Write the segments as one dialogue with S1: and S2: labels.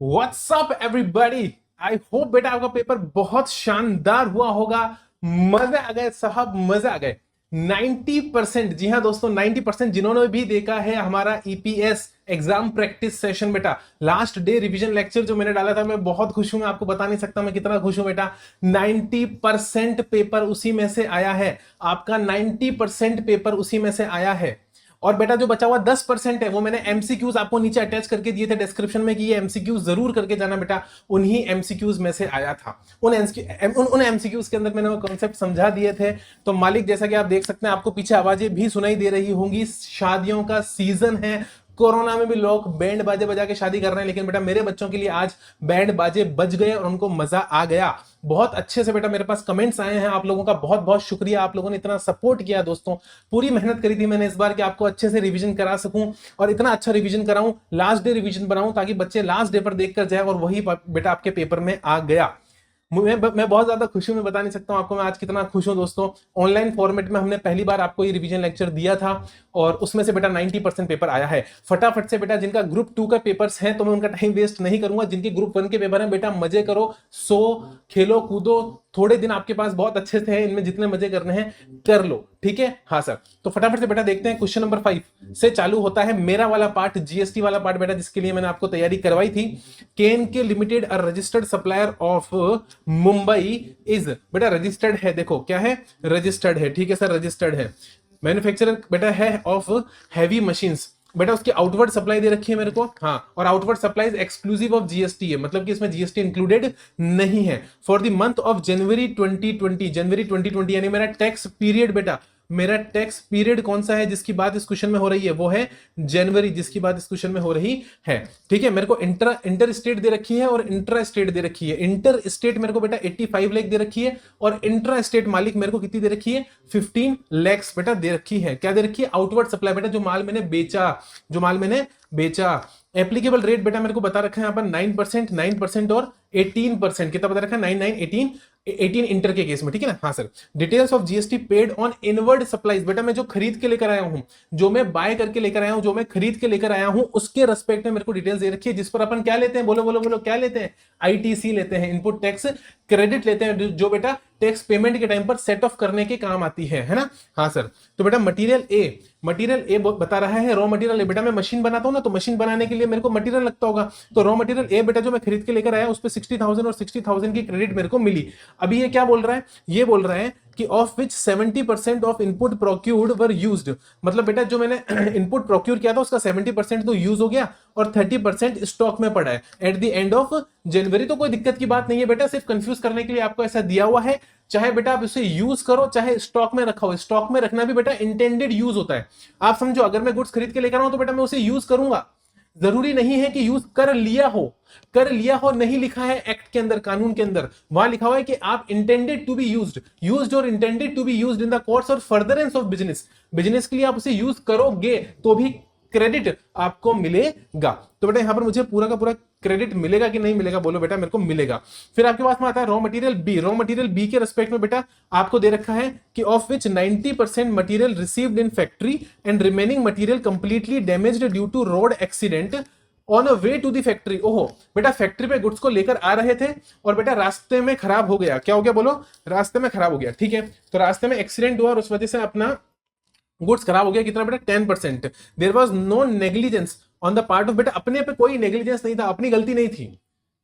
S1: WhatsApp everybody. I hope बेटा आपका paper बहुत शानदार हुआ होगा। मजे आ गए साहब, मजे आ गए। 90%, जी हाँ दोस्तों, 90% जिन्होंने भी देखा है हमारा ईपीएस एग्जाम प्रैक्टिस सेशन बेटा, लास्ट डे रिवीजन लेक्चर जो मैंने डाला था, मैं बहुत खुश हूं। मैं आपको बता नहीं सकता मैं कितना खुश हूं बेटा। 90% पेपर उसी में से आया है। आपका 90% पेपर उसी में से आया है। और बेटा जो बचा हुआ 10% है वो मैंने एमसीक्यूज आपको नीचे अटैच करके दिए थे डिस्क्रिप्शन में कि ये एमसीक्यूज जरूर करके जाना बेटा। उन्हीं एमसीक्यूज में से आया था। उन एमसीक्यूज के अंदर मैंने वो कॉन्सेप्ट समझा दिए थे। तो मालिक, जैसा कि आप देख सकते हैं, आपको पीछे आवाजें भी सुनाई दे रही होंगी। शादियों का सीजन है। कोरोना में भी लोग बैंड बाजे बजा के शादी कर रहे हैं, लेकिन बेटा मेरे बच्चों के लिए आज बैंड बाजे बज गए और उनको मजा आ गया। बहुत अच्छे से बेटा मेरे पास कमेंट्स आए हैं। आप लोगों का बहुत बहुत शुक्रिया, आप लोगों ने इतना सपोर्ट किया दोस्तों। पूरी मेहनत करी थी मैंने इस बार कि आपको अच्छे से रिवीजन करा सकूं और इतना अच्छा रिवीजन कराऊं, लास्ट डे रिवीजन बनाऊं ताकि बच्चे लास्ट डे पर देखकर जाए और वही बेटा आपके पेपर में आ गया। मैं बहुत ज्यादा खुश हूं। मैं बता नहीं सकता हूं आपको मैं आज कितना खुश हूं दोस्तों। ऑनलाइन फॉर्मेट में हमने पहली बार आपको ये रिवीजन लेक्चर दिया था और उसमें से बेटा 90% पेपर आया है। फटाफट से बेटा जिनका ग्रुप 2 का पेपर्स हैं तो मैं उनका टाइम वेस्ट नहीं करूंगा। जिनके ग्रुप 1 के पेपर हैं बेटा, मजे करो, सो खेलो कूदो। थोड़े दिन आपके पास बहुत अच्छे से है, इनमें जितने मजे करने हैं कर लो, ठीक है। हाँ सर, तो फटाफट से बेटा देखते हैं। क्वेश्चन नंबर 5 से चालू होता है मेरा वाला पार्ट, जीएसटी वाला पार्ट बेटा, जिसके लिए मैंने आपको तैयारी करवाई थी। केन के limited a registered supplier of Mumbai is, बेटा रजिस्टर्ड है, देखो क्या है, रजिस्टर्ड है, ठीक है सर, रजिस्टर्ड है। मैन्युफैक्चरर बेटा है ऑफ हैवी मशीन्स, बेटा उसकी आउटवर्ड सप्लाई दे रखी है मेरे को, हाँ, और outward supply exclusive of GST है, मतलब कि इसमें जीएसटी इंक्लूडेड नहीं है। फॉर द मंथ ऑफ जनवरी 2020, जनवरी 2020 यानी मेरा टैक्स पीरियड बेटा, मेरा टैक्स पीरियड कौन सा है जिसकी बात इस क्वेश्चन में हो रही है, वो है जनवरी, जिसकी बात इस क्वेश्चन में हो रही है, ठीक है। मेरे को इंटर स्टेट दे रखी है और इंट्रा स्टेट दे रखी है। इंटर स्टेट मेरे को बेटा 85 लाख दे रखी है और इंट्रा स्टेट मालिक मेरे को कितनी दे रखी है, 15 lakhs बेटा दे रखी है। क्या दे रखी है, आउटवर्ड सप्लाई बेटा, जो माल मैंने बेचा, जो माल मैंने बेचा। एप्लीकेबल रेट बेटा मेरे को बता रखा है यहाँ पर 9%, 9% और 18%, कितना बता रखा है, 9, 9, 18, 18 इंटर के केस में, ठीक है ना। हाँ sir, details of GST paid on inward supplies, बेटा मैं जो खरीद के लेकर आया हूं, जो मैं बाय करके लेकर आया हूं, जो मैं खरीद के लेकर आया हूं, उसके रेस्पेक्ट में मेरे को डिटेल्स दे रखी है, जिस पर अपन क्या लेते हैं, बोलो बोलो बोलो, क्या लेते हैं, आईटीसी लेते हैं, इनपुट टैक्स क्रेडिट लेते हैं, जो बेटा टैक्स पेमेंट के टाइम पर सेट ऑफ करने के काम आती है ना। हाँ सर, तो बेटा मटेरियल ए बता रहा है, रॉ मटेरियल ए, बेटा मैं मशीन बनाता हूं ना, तो मशीन बनाने के लिए मेरे को मटेरियल लगता होगा, तो रॉ मटेरियल ए बेटा जो मैं खरीद के लेकर आया उस पर 60,000 और 60,000 की क्रेडिट मेरे को मिली। अभी ये क्या बोल रहा है, ये बोल रहा है कि of which 70% of input procured were used, मतलब बेटा जो मैंने इनपुट प्रोक्यूर किया था उसका 70% तो यूज हो गया और 30% स्टॉक में पड़ा है at the end of January. तो कोई दिक्कत की बात नहीं है बेटा, सिर्फ कंफ्यूज करने के लिए आपको ऐसा दिया हुआ है। चाहे बेटा आप इसे यूज करो, चाहे स्टॉक में रखा हो, स्टॉक में रखना भी बेटा इंटेंडेड यूज होता है। आप समझो, अगर मैं गुड्स खरीद के लेकर आऊं तो बेटा मैं उसे यूज करूंगा, जरूरी नहीं है कि यूज कर लिया हो। कर लिया हो नहीं लिखा है एक्ट के अंदर, कानून के अंदर, वहां लिखा हुआ है कि आप इंटेंडेड टू बी यूज्ड और intended to be used in the course और फर्दरेंस ऑफ बिजनेस, बिजनेस के लिए आप उसे यूज करोगे तो भी क्रेडिट आपको मिलेगा। तो बेटा यहां पर मुझे पूरा का पूरा क्रेडिट मिलेगा कि नहीं मिलेगा, बोलो बेटा, मेरे को मिलेगा। फिर आपके पास में आता है raw material B. Raw material B के रेस्पेक्ट में बेटा आपको दे रखा है कि of which 90% material received in factory and remaining material completely damaged due to road accident on a way to the factory. ओहो बेटा, फैक्ट्री पे गुड्स को लेकर आ रहे थे और बेटा रास्ते में खराब हो गया। क्या हो गया, बोलो, रास्ते में खराब हो गया, ठीक है। तो रास्ते में एक्सीडेंट हुआ और उस वजह से अपना गुड्स खराब हो गया, कितना बेटा, 10%। There was no negligence on the part of, बेटा अपने पे कोई नेग्लिजेंस नहीं था, अपनी गलती नहीं थी।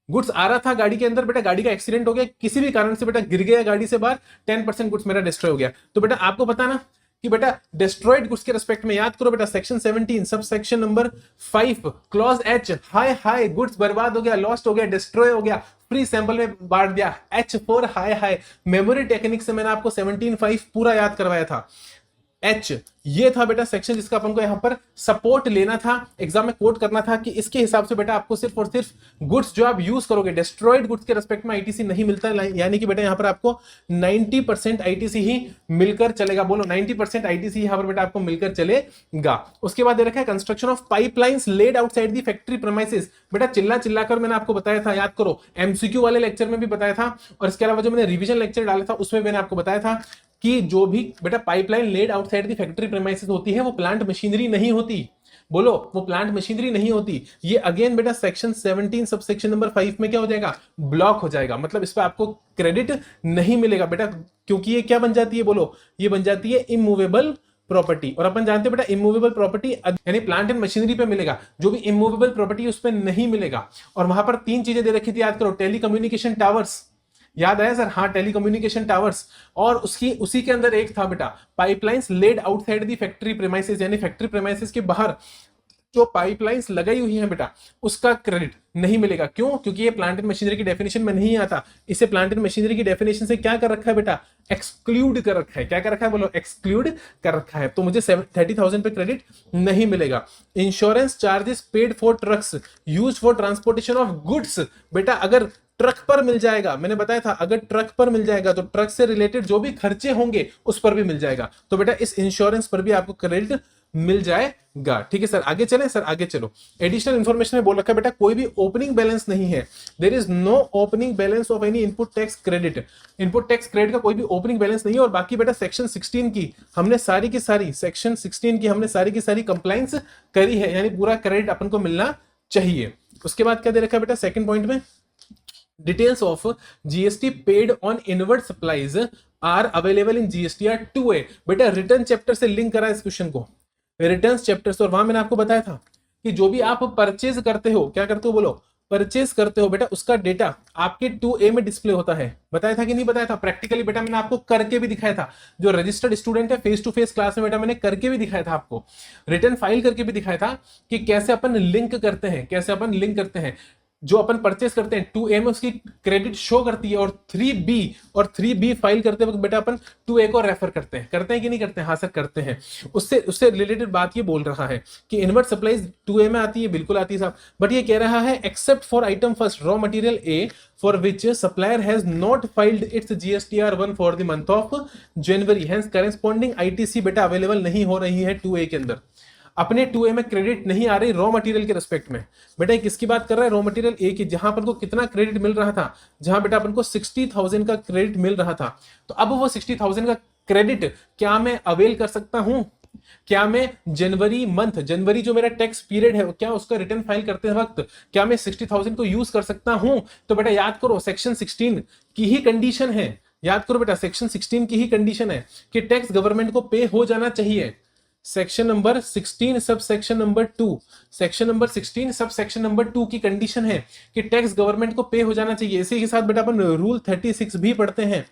S1: गुड्स आ रहा था गाड़ी के अंदर, बेटा गाड़ी का एक्सीडेंट हो गया, किसी भी कारण से बेटा गिर गया गाड़ी से बाहर, 10% गुड्स मेरा डिस्ट्रॉय हो गया। तो बेटा आपको पता ना कि बेटा डिस्ट्रॉयड गुड्स के रेस्पेक्ट में याद करो बेटा, सेक्शन 17 सब सेक्शन नंबर 5 क्लॉज एच, हाय हाय गुड्स बर्बाद हो गया, लॉस्ट हो गया, डिस्ट्रॉय हो गया, फ्री सैंपल में बांट दिया, H for hi hi. Memory technique से मैंने आपको 17.5 पूरा याद करवाया था। एच ये था बेटा सेक्शन जिसका अपन को यहां पर सपोर्ट लेना था, एग्जाम में कोट करना था कि इसके हिसाब से बेटा आपको सिर्फ और सिर्फ गुड्स जो आप यूज करोगे, डिस्ट्रॉयड गुड्स के रेस्पेक्ट में आईटीसी नहीं मिलता है, यानी कि बेटा यहां पर आपको 90% आईटीसी ही मिलकर चलेगा। बोलो 90% आईटीसी यहां पर बेटा आपको मिलकर चलेगा। उसके बाद दे रखा है construction of pipelines laid outside the factory premises. बेटा चिल्ला चिल्लाकर मैंने आपको बताया था, याद करो, एमसीक्यू वाले लेक्चर में भी बताया था और इसके अलावा जो मैंने रिवीजन लेक्चर डाला था उसमें मैंने आपको बताया था कि जो भी बेटा pipeline laid outside the factory premises होती है वो प्लांट मशीनरी नहीं होती। बोलो, वो प्लांट मशीनरी नहीं होती। ये अगेन बेटा सेक्शन 17 सब सेक्शन नंबर 5 में क्या हो जाएगा, ब्लॉक हो जाएगा। मतलब इस पे आपको क्रेडिट नहीं मिलेगा बेटा, क्योंकि ये क्या बन जाती है, बोलो, ये बन जाती है इमूवेबल प्रॉपर्टी। और अपन जानते हैं बेटा इमूवेबल प्रॉपर्टी यानी प्लांट एंड मशीनरी पे मिलेगा, जो भी इमूवेबल प्रॉपर्टी उस पर नहीं मिलेगा। और वहां पर 3 चीजें दे रखी थी, याद करो, टेलीकम्युनिकेशन टावर्स, याद आया सर, हाँ टेलीकम्युनिकेशन टावर्स, और उसी के अंदर एक था बेटा pipelines laid outside the factory premises, यानी फैक्ट्री प्रेमाइसेस के बाहर जो पाइपलाइंस लगाई हुई हैं बेटा उसका क्रेडिट नहीं मिलेगा। क्यों? क्योंकि ये प्लांट एंड मशीनरी की डेफिनेशन में नहीं आता। इसे प्लांट एंड मशीनरी की डेफिनेशन से क्या कर रखा है बेटा, एक्सक्लूड कर रखा है। क्या कर रखा है, बोलो, एक्सक्लूड कर रखा है। तो मुझे 30,000 पे क्रेडिट नहीं मिलेगा। Insurance charges paid for trucks used for transportation of goods, बेटा अगर ट्रक पर मिल जाएगा, मैंने बताया था अगर ट्रक पर मिल जाएगा तो ट्रक से रिलेटेड जो भी खर्चे होंगे उस पर भी मिल जाएगा। तो बेटा इस इंश्योरेंस पर भी आपको क्रेडिट मिल जाएगा। ठीक है सर, आगे चलें सर, आगे चलो। एडिशनल इंफॉर्मेशन में बोल रखा है बेटा कोई भी ओपनिंग बैलेंस नहीं है। There is no opening balance of any input tax credit. Input tax credit का कोई भी ओपनिंग बैलेंस नहीं है। और बाकी बेटा सेक्शन 16 की हमने सारी की सारी, सेक्शन 16 की हमने सारी की सारी कंप्लायंस करी है, यानी पूरा क्रेडिट अपन को मिलना चाहिए। उसके बाद क्या दे रखा है बेटा सेकंड पॉइंट में, details of GST paid on inward supplies are available in GSTR 2A। बेटा रिटर्न चैप्टर से लिंक करा इस क्वेश्चन को, रिटर्न चैप्टर से। और वहां मैंने आपको बताया था कि जो भी आप परचेज करते हो, क्या करते हो, बोलो, परचेज करते हो बेटा, उसका डेटा आपके 2A में डिस्प्ले होता है। बताया था कि नहीं बताया था? प्रैक्टिकली बेटा मैंने आपको करके भी दिखाया था। जो रजिस्टर्ड स्टूडेंट है फेस टू फेस क्लास में बेटा मैंने करके भी दिखाया था आपको, रिटर्न फाइल करके भी दिखाया था कि कैसे अपन लिंक करते हैं, कैसे अपन लिंक करते हैं। जो अपन परचेस करते हैं 2A में उसकी क्रेडिट शो करती है, और 3B फाइल करते वक्त बेटा अपन 2A को रेफर करते हैं कि नहीं करते हैं? हाँ सर करते हैं। उससे रिलेटेड बात ये बोल रहा है कि इनवर्ट सप्लाईज 2A में आती है, बिल्कुल आती है साहब। बट ये कह रहा है except for item first raw material A for which supplier has not filed it's GSTR 1 for the month of January, hence corresponding ITC बेटा अवेलेबल नहीं हो रही है 2A के अंदर। अपने 2A में क्रेडिट नहीं आ रही रॉ मटेरियल के रिस्पेक्ट में। बेटा किसकी बात कर रहा है? रॉ मटेरियल A की, जहां अपन को कितना क्रेडिट मिल रहा था, जहां बेटा अपन को 60,000 का क्रेडिट मिल रहा था। तो अब वो 60,000 का क्रेडिट क्या मैं अवेल कर सकता हूं? क्या मैं जनवरी जो मेरा टैक्स पीरियड है, क्या उसका रिटर्न फाइल करते वक्त क्या मैं 60,000 को यूज कर सकता हूं? तो बेटा याद करो सेक्शन 16 की ही कंडीशन है, याद करो बेटा सेक्शन 16 की ही कंडीशन है कि टैक्स गवर्नमेंट को पे हो जाना चाहिए। सेक्शन नंबर 16 सब सेक्शन नंबर 2, सेक्शन नंबर 16 सब सेक्शन नंबर 2 की कंडीशन है कि टैक्स गवर्नमेंट को पे हो जाना चाहिए। इसी के साथ बेटा अपन रूल 36 भी पढ़ते हैं,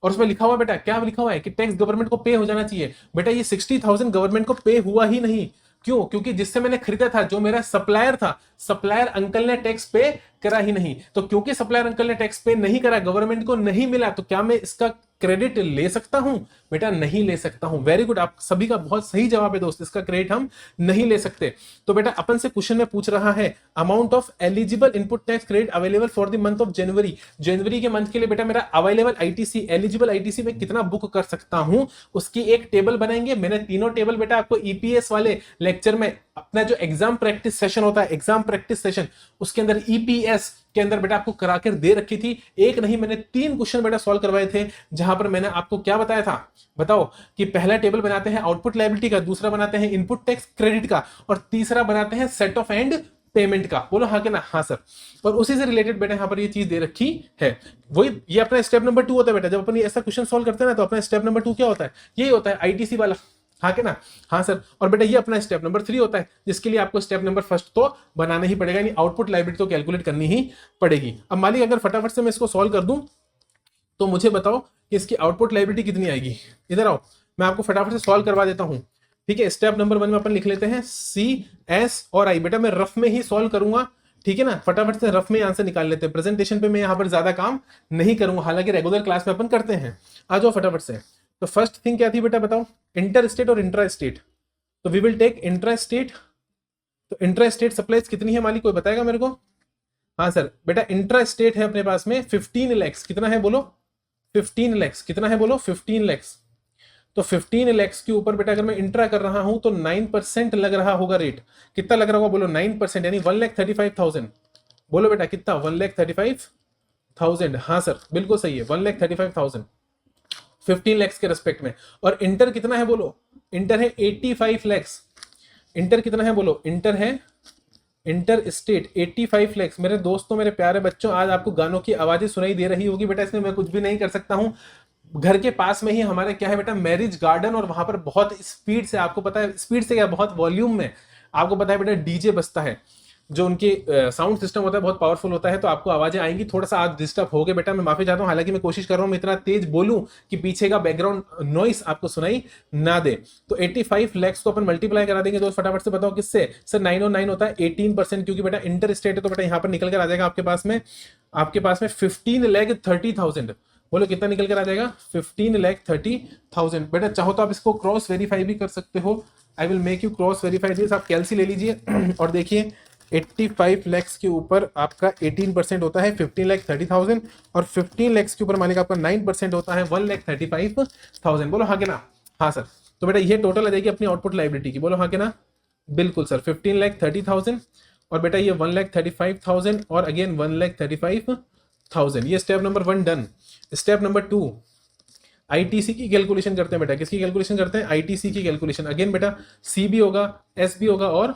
S1: और उसमें लिखा हुआ बेटा, क्या लिखा हुआ है कि टैक्स गवर्नमेंट को पे हो जाना चाहिए। बेटा ये 60,000 गवर्नमेंट को पे हुआ ही नहीं। क्यों? क्योंकि जिससे मैंने खरीदा था, जो मेरा सप्लायर था, सप्लायर अंकल ने टैक्स पे करा ही नहीं। तो क्योंकि सप्लायर अंकल ने टैक्स पे नहीं करा, गवर्नमेंट को नहीं मिला, तो क्या मैं इसका क्रेडिट ले सकता हूं? बेटा नहीं ले सकता हूं। वेरी गुड, आप सभी का बहुत सही जवाब है दोस्त, इसका क्रेडिट हम नहीं ले सकते। तो बेटा अपन से क्वेश्चन में पूछ रहा है amount of eligible input tax credit available for the month of January. जनवरी के मंथ के लिए बेटा मेरा अवेलेबल ITC, एलिजिबल ITC में कितना बुक कर सकता हूं, उसकी एक टेबल बनाएंगे। मैंने तीनों टेबल बेटा आपको EPS वाले लेक्चर में, अपना जो एग्जाम प्रैक्टिस सेशन होता है, एग्जाम प्रैक्टिस सेशन, उसके अंदर EPS के अंदर बेटा आपको कराकर दे रखी थी। एक नहीं, मैंने 3 क्वेश्चन बेटा सॉल्व करवाए थे, जहां पर मैंने आपको क्या बताया था, बताओ, कि पहला टेबल बनाते हैं आउटपुट लायबिलिटी का, दूसरा बनाते हैं इनपुट टैक्स क्रेडिट का, और तीसरा बनाते हैं सेट ऑफ एंड पेमेंट का। बोलो हाँ के ना? हाँ सर। और उसी से रिलेटेड बेटा यहाँ पर ये चीज दे रखी है। वही ये अपना स्टेप नंबर 2 होता है बेटा। जब अपन ये ऐसा क्वेश्चन सॉल्व करते हैं ना, तो अपना स्टेप नंबर 2 क्या होता है? यही होता है ITC वाला, हाँ के ना? हाँ सर। और बेटा ये अपना स्टेप नंबर 3 होता है, जिसके लिए आपको स्टेप नंबर फर्स्ट तो बनाना ही पड़ेगा, यानी आउटपुट लायबिलिटी तो कैलकुलेट करनी ही पड़ेगी। अब मालिक अगर फटाफट से मैं इसको सॉल्व कर दूं, तो मुझे बताओ कि इसकी आउटपुट लायबिलिटी कितनी आएगी। इधर आओ, मैं आपको फटाफट से सॉल्व करवा देता हूं। ठीक है, स्टेप नंबर 1 में अपन लिख लेते हैं CS और I। बेटा मैं रफ में ही सॉल्व करूंगा, ठीक है ना? फटाफट से रफ में आंसर निकाल लेते हैं। प्रेजेंटेशन पे मैं यहाँ पर ज्यादा काम नहीं करूंगा, हालांकि रेगुलर क्लास में अपन करते हैं। आ जाओ फटाफट से। तो फर्स्ट थिंग क्या थी बेटा, बताओ? इंटर स्टेट और इंट्रा स्टेट। तो we will take intra state. तो इंट्रा स्टेट सप्लाईज कितनी है मालिक, कोई बताएगा मेरे को? हाँ सर, बेटा इंट्रा स्टेट है अपने पास में 15 lakhs। कितना है बोलो? 15 lakhs। कितना है बोलो? 15 lakhs। तो 15 lakhs के ऊपर बेटा अगर मैं इंट्रा कर रहा हूं तो 9% लग रहा होगा रेट। कितना लग रहा होगा बोलो? 9%, यानी 1,35,000। बोलो बेटा कितना? 1,35,000। हाँ सर बिल्कुल सही है, 1,35,000। 15 लैक्स के रेस्पेक्ट में। और इंटर कितना है बोलो, इंटर है 85 लैक्स। इंटर कितना है बोलो, इंटर है, इंटर स्टेट 85 लैक्स। मेरे दोस्तों, मेरे प्यारे बच्चों, आज आपको गानों की आवाजें सुनाई दे रही होगी बेटा, इसमें मैं कुछ भी नहीं कर सकता हूं। घर के पास में ही हमारे क्या है बेटा, मैरिज गार्डन, और वहां पर बहुत स्पीड से, आपको पता है स्पीड से क्या, बहुत वॉल्यूम में आपको पता है बेटा डीजे बजता है, जो उनके साउंड सिस्टम होता है बहुत पावरफुल होता है, तो आपको आवाजें आएंगी। थोड़ा सा आज डिस्टर्ब हो गए बेटा, मैं माफी चाहता हूं, हालांकि मैं कोशिश कर रहा हूं मैं इतना तेज बोलूं कि पीछे का बैकग्राउंड नॉइस आपको सुनाई ना दे। तो 85 लैक्स को अपन मल्टीप्लाई करा देंगे दोस्त, फटाफट से बताओ किससे सर। 9 और 9 होता है 18%, क्योंकि बेटा इंटर स्टेट है, तो बेटा यहां पर निकल कर आ जाएगा आपके पास में 15,30,000। बोलो कितना निकल कर आ जाएगा, 15,30,000। बेटा चाहो तो आप इसको क्रॉस वेरीफाई भी कर सकते हो, I will make you cross verify this. आप कैलसी ले लीजिए और देखिए 85 लैक्स के ऊपर आपका 18% होता है 15,30,000, और 15 लैक्स के ऊपर मालिक आपका 9% होता है 1,35,000। बोलो हाँ के ना, हाँ सर। तो बेटा ये टोटल आ जाएगी अपनी आउटपुट लाइबिलिटी की, बोलो हाँ के ना, बिल्कुल सर। 15,30,000 और बेटा ये 1,35,000 और अगेन 1,35,000। ये step number 1 done. Step number 2, ITC की कैलकुलेशन करते हैं बेटा। किसकी कैलकुलेशन करते हैं, आईटीसी की कैलकुलेशन। अगेन बेटा सी भी होगा, एस भी होगा, और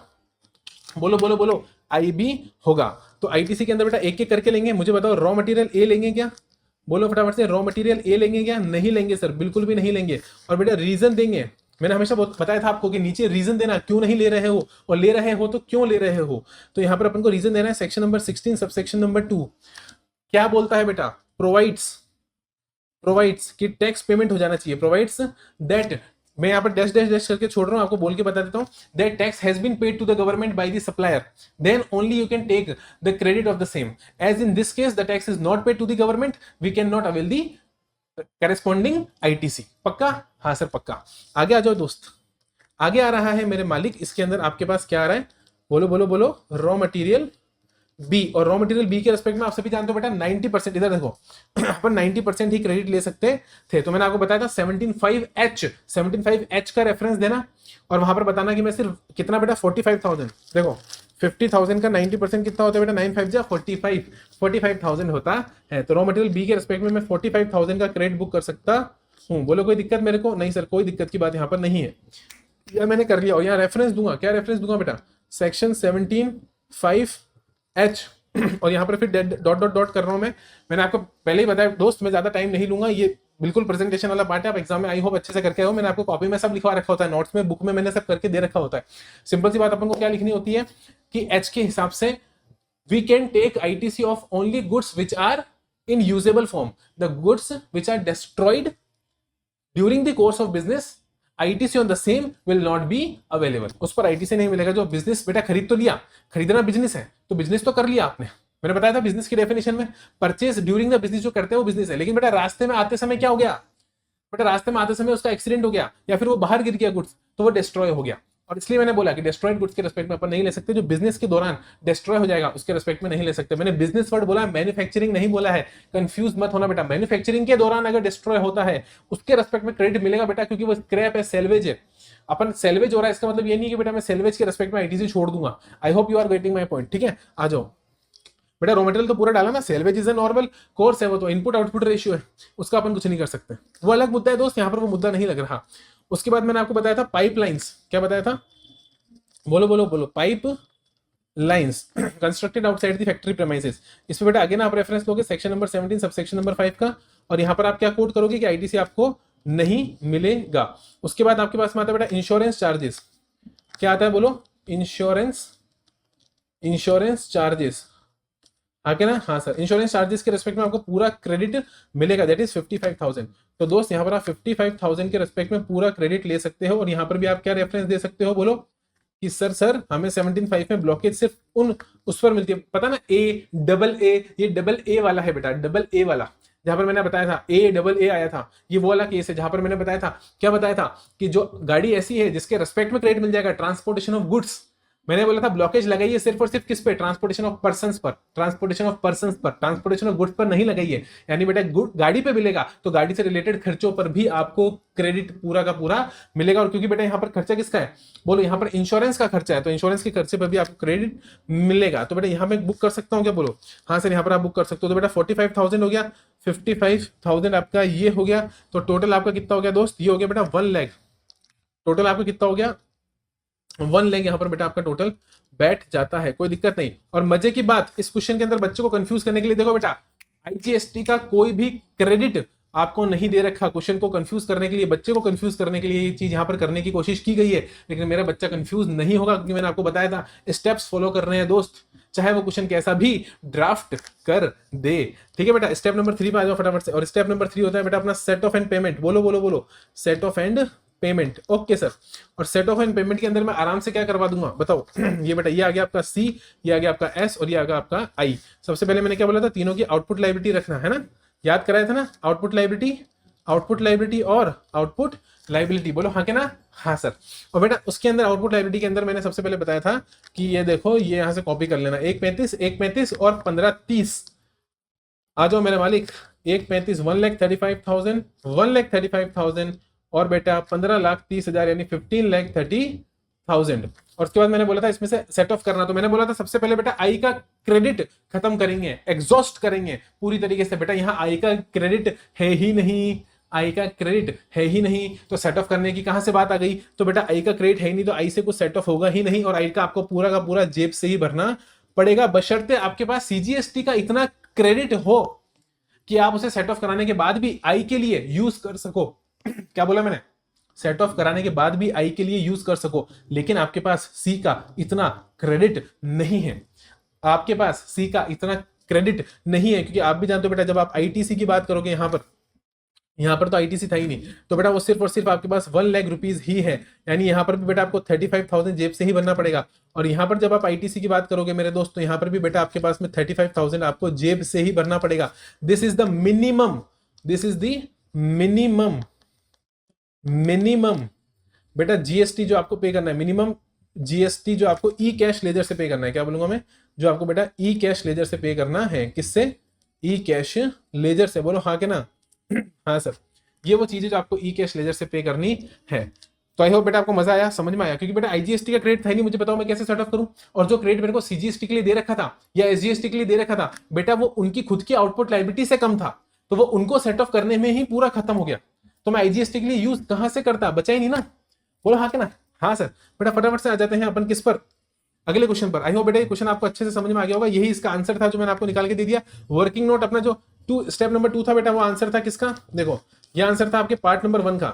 S1: बोलो बोलो बोलो आई भी होगा। तो आईटीसी के अंदर बेटा एक एक करके लेंगे। मुझे बताओ रॉ मटेरियल ए लेंगे क्या, बोलो फटाफट से, रॉ मटेरियल ए लेंगे क्या, नहीं लेंगे सर, बिल्कुल भी नहीं लेंगे। और बेटा रीजन देंगे, मैंने हमेशा बताया था आपको कि नीचे रीजन देना, क्यों नहीं ले रहे हो, और ले रहे हो तो क्यों ले रहे हो। तो यहां पर अपन को रीजन देना है। सेक्शन नंबर 16 सबसेक्शन नंबर 2 क्या बोलता है बेटा, प्रोवाइड्स कि टैक्स पेमेंट हो जाना चाहिए। प्रोवाइड्स दैट, मैं यहाँ पर डैश डैश डैश करके छोड़ रहा हूं, आपको बोल के बता देता हूं, that tax has been paid to the government by the supplier, then only you can take the credit of the same. As in this case the tax is not paid to the government, we can not avail the corresponding ITC. पक्का, हाँ sir पक्का। आगे आ जाओ दोस्त, आगे आ रहा है मेरे मालिक, इसके अंदर आपके पास क्या आ रहा है, बोलो बोलो बोलो, रॉ मटेरियल बी। और रॉ मटेरियल बी के रेस्पेक्ट में आप सभी जानते हो बेटा 90%, इधर देखो अपन 90% ही क्रेडिट ले सकते थे। तो मैंने आपको बताया था 17.5H का रेफरेंस देना, और वहां पर बताना कि मैं सिर्फ कितना बेटा 45,000, देखो 50,000 का 90% कितना होता है बेटा, 9 5 जा 45,000 होता है। तो रॉ मटेरियल बी के रेस्पेक्ट में मैं 45,000 का क्रेडिट बुक कर सकता हूँ। बोलो कोई दिक्कत मेरे को, नहीं सर कोई दिक्कत की बात यहाँ पर नहीं है, यह मैंने कर लिया। और यहाँ रेफरेंस दूंगा, क्या रेफरेंस दूंगा बेटा, सेक्शन 17.5H और यहाँ पर फिर डॉट डॉट डॉट कर रहा हूं मैं। मैंने आपको पहले ही बताया दोस्त, मैं ज्यादा टाइम नहीं लूंगा, ये बिल्कुल प्रेजेंटेशन वाला पार्ट है, आप एग्जाम में आई होप अच्छे से करके आओ। मैंने आपको कॉपी में सब लिखवा रखा होता है, नोट्स में, बुक में मैंने सब करके दे रखा होता है। सिंपल सी बात अपन को क्या लिखनी होती है कि एच के हिसाब से we can take ITC of only goods which are in usable form, the goods which are destroyed during the course of business, ITC on the same will not be available. उस पर ITC नहीं मिलेगा। जो business बेटा खरीद तो लिया, खरीदना बिजनेस है, तो बिजनेस तो कर लिया आपने, मैंने बताया था बिजनेस की डेफिनेशन में, परचेज ड्यूरिंग द बिजनेस जो करते हैं वो बिजनेस है। लेकिन बेटा रास्ते में आते समय क्या हो गया, बेटा रास्ते में आते समय उसका एक्सीडेंट हो गया, या फिर वो बाहर गिर गया गुड्स, तो वो डिस्ट्रॉय हो गया। और इसलिए मैंने बोला कि डिस्ट्रॉयड गुड्स के रेस्पेक्ट में अपन नहीं ले सकते, जो बिजनेस के दौरान डिस्ट्रॉय हो जाएगा उसके रेस्पेक्ट में नहीं ले सकते। मैंने बिजनेस वर्ड बोला, मैन्युफैक्चरिंग नहीं बोला है, कंफ्यूज मत होना बेटा। मैन्युफैक्चरिंग के दौरान अगर डिस्ट्रॉय होता है उसके रेस्पेक्ट में क्रेडिट मिलेगा बेटा, क्योंकि वो स्क्रैप है, सेल्वेज है। अपन सेल्वेज हो रहा है, इसका मतलब ये नहीं कि बेटा मैं सेल्वेज के रेस्पेक्ट में आईटीसी छोड़ दूंगा। I hope you are getting my point, ठीक है। आ जाओ बेटा, रॉ मटेरियल तो पूरा डाला ना, salvage is a normal course है, वो तो इनपुट आउटपुट रेशियो है, उसका अपन कुछ नहीं कर सकते, वो अलग मुद्दा है दोस्त, यहाँ पर वो मुद्दा नहीं लग रहा। उसके बाद मैंने आपको बताया था पाइपलाइंस, क्या बताया था, बोलो बोलो बोलो, pipe lines constructed outside the factory premises. इस पे बेटा अगेन आप रेफरेंस लोगे सेक्शन नंबर 17 सबसेक्शन नंबर 5 का, और यहाँ पर आप क्या कोट करोगे कि आईटीसी आपको नहीं मिलेगा। उसके बाद आपके पास में आता है बेटा इंश्योरेंस चार्जेस, क्या आता है बोलो, इंश्योरेंस चार्जेस, आगे ना, हाँ सर। इंश्योरेंस चार्जेस के रेस्पेक्ट में आपको पूरा क्रेडिट मिलेगा, दैट इज 55,000। तो दोस्त यहाँ पर आप 55,000 के रेस्पेक्ट में पूरा क्रेडिट ले सकते हो। और यहाँ पर भी आप क्या रेफरेंस दे सकते हो, बोलो कि सर हमें 17.5 में ब्लॉकेज सिर्फ उस पर मिलती है, पता ना, ए डबल ए, ये डबल ए वाला है बेटा, डबल ए वाला, जहां पर मैंने बताया था ए डबल ए आया था, ये वो वाला केस है जहां पर मैंने बताया था, क्या बताया था कि जो गाड़ी ऐसी है जिसके रेस्पेक्ट में क्रेडिट मिल जाएगा, ट्रांसपोर्टेशन ऑफ गुड्स, मैंने बोला था ब्लॉकेज लगाइए सिर्फ और सिर्फ किस पे, ट्रांसपोर्टेशन ऑफ पर्संस पर, ट्रांसपोर्टेशन ऑफ पर्संस पर, ट्रांसपोर्टेशन ऑफ गुड्स पर नहीं लगाइए। यानी बेटा गाड़ी पे मिलेगा तो गाड़ी से रिलेटेड खर्चों पर भी आपको क्रेडिट पूरा का पूरा मिलेगा। और क्योंकि बेटा यहाँ पर खर्चा किसका है, बोलो यहाँ पर इंश्योरेंस का खर्चा है, तो इंश्योरेंस के खर्चे पर भी आपको क्रेडिट मिलेगा। तो बेटा यहाँ मैं बुक कर सकता हूँ क्या, बोलो हाँ सर यहाँ पर आप बुक कर सकते हो। तो बेटा 45,000 हो गया, 55,000 आपका ये हो गया, तो टोटल आपका कितना हो गया दोस्त, ये हो गया बेटा 1 लाख। टोटल आपका कितना हो गया, 1 लाख यहाँ पर बेटा आपका टोटल बैठ जाता है, कोई दिक्कत नहीं। और मजे की बात इस क्वेश्चन के अंदर बच्चे को कंफ्यूज करने के लिए, देखो बेटा आईजीएसटी का कोई भी क्रेडिट आपको नहीं दे रखा। क्वेश्चन को कंफ्यूज करने के लिए, बच्चे को कंफ्यूज करने के लिए ये चीज यहाँ पर करने की कोशिश की गई है, लेकिन मेरा बच्चा कंफ्यूज नहीं होगा क्योंकि मैंने आपको बताया था स्टेप्स फॉलो कर रहे हैं दोस्त, चाहे वो क्वेश्चन कैसा भी ड्राफ्ट कर दे। ठीक है बेटा, स्टेप नंबर 3 पे आ जाओ फटाफट से। और स्टेप नंबर 3 होता है बेटा अपना सेट ऑफ एंड पेमेंट। बोलो बोलो बोलो, set of and payment. Okay sir, और सेट ऑफ एंड पेमेंट के अंदर मैं आराम से क्या करवा दूंगा बताओ। ये बेटा ये आ गया आपका सी, ये आ गया आपका एस और ये आ गया आपका आई। सबसे पहले मैंने क्या बोला था, तीनों की आउटपुट लायबिलिटी रखना है ना, याद कराया था ना, आउटपुट लायबिलिटी और आउटपुट लायबिलिटी। बोलो हाँ के ना, हाँ सर। और बेटा उसके अंदर आउटपुट लायबिलिटी के अंदर मैंने सबसे पहले बताया था कि ये देखो, ये यहां से कॉपी कर लेना, 135 और 1530। आ जाओ मेरे मालिक, 135 1,35,000, 1,35,000 और बेटा 15,30,000 यानी 15,30,000। और उसके बाद मैंने बोला था इसमें से सेट ऑफ करना, तो मैंने बोला था सबसे पहले बेटा आई का क्रेडिट खत्म करेंगे, एग्जॉस्ट करेंगे पूरी तरीके से। बेटा यहाँ आई का क्रेडिट है ही नहीं, आई का क्रेडिट है ही नहीं, तो सेट ऑफ करने की कहां से बात आ गई। तो बेटा आई का क्रेडिट है ही नहीं, तो आई से कुछ सेट ऑफ होगा ही नहीं, और आई का आपको पूरा का पूरा जेब से ही भरना पड़ेगा, बशर्ते आपके पास सीजीएसटी का इतना क्रेडिट हो कि आप उसे सेट ऑफ कराने के बाद भी आई के लिए यूज कर सको। क्या बोला मैंने, सेट ऑफ कराने के बाद भी आई के लिए यूज कर सको, लेकिन आपके पास सी का इतना क्रेडिट नहीं है, आपके पास सी का इतना क्रेडिट नहीं है, क्योंकि आप भी जानते हो बेटा जब आप आईटीसी की बात करोगे यहां पर तो आईटीसी था ही नहीं, तो बेटा वो सिर्फ और सिर्फ आपके पास 1 लाख रुपीज ही है, यानी यहां पर भी बेटा आपको 35,000 जेब से ही भरना पड़ेगा। और यहां पर जब आप आईटीसी की बात करोगे मेरे दोस्त, तो यहां पर भी बेटा आपके पास में 35,000 आपको जेब से ही भरना पड़ेगा। This is the minimum, this is the minimum बेटा जीएसटी जो आपको पे करना है, मिनिमम जीएसटी जो आपको ई कैश लेजर से पे करना है। क्या बोलूंगा मैं, जो आपको बेटा ई कैश लेजर से पे करना है, किससे, ई कैश लेजर से। बोलो हाँ के ना, हाँ सर। ये वो चीजें जो आपको ई कैश लेजर से पे करनी है। तो आई होप बेटा आपको मजा आया, समझ में आया, क्योंकि बेटा आईजीएसटी का क्रेडिट था ही नहीं, मुझे बताओ मैं कैसे सेट ऑफ करूं। और जो क्रेडिट मेरे को सीजीएसटी के लिए दे रखा था या एसजीएसटी के लिए दे रखा था बेटा, वो उनकी खुद की आउटपुट लायबिलिटी से कम था, तो वो उनको सेट ऑफ करने में ही पूरा खत्म हो गया। तो मैं आईजीएसटी के लिए यूज कहां से करता, बचा ही नहीं ना। बोलो हाँ के ना, हाँ सर। बेटा फटाफट से आ जाते हैं अपन किस पर, अगले क्वेश्चन पर। आई होप बेटा ये क्वेश्चन आपको अच्छे से समझ में आ गया होगा, यही इसका आंसर था जो मैंने आपको निकाल के दे दिया। वर्किंग नोट अपना जो स्टेप नंबर 2 था बेटा, वो आंसर था किसका, देखो ये आंसर था आपके पार्ट नंबर 1 का,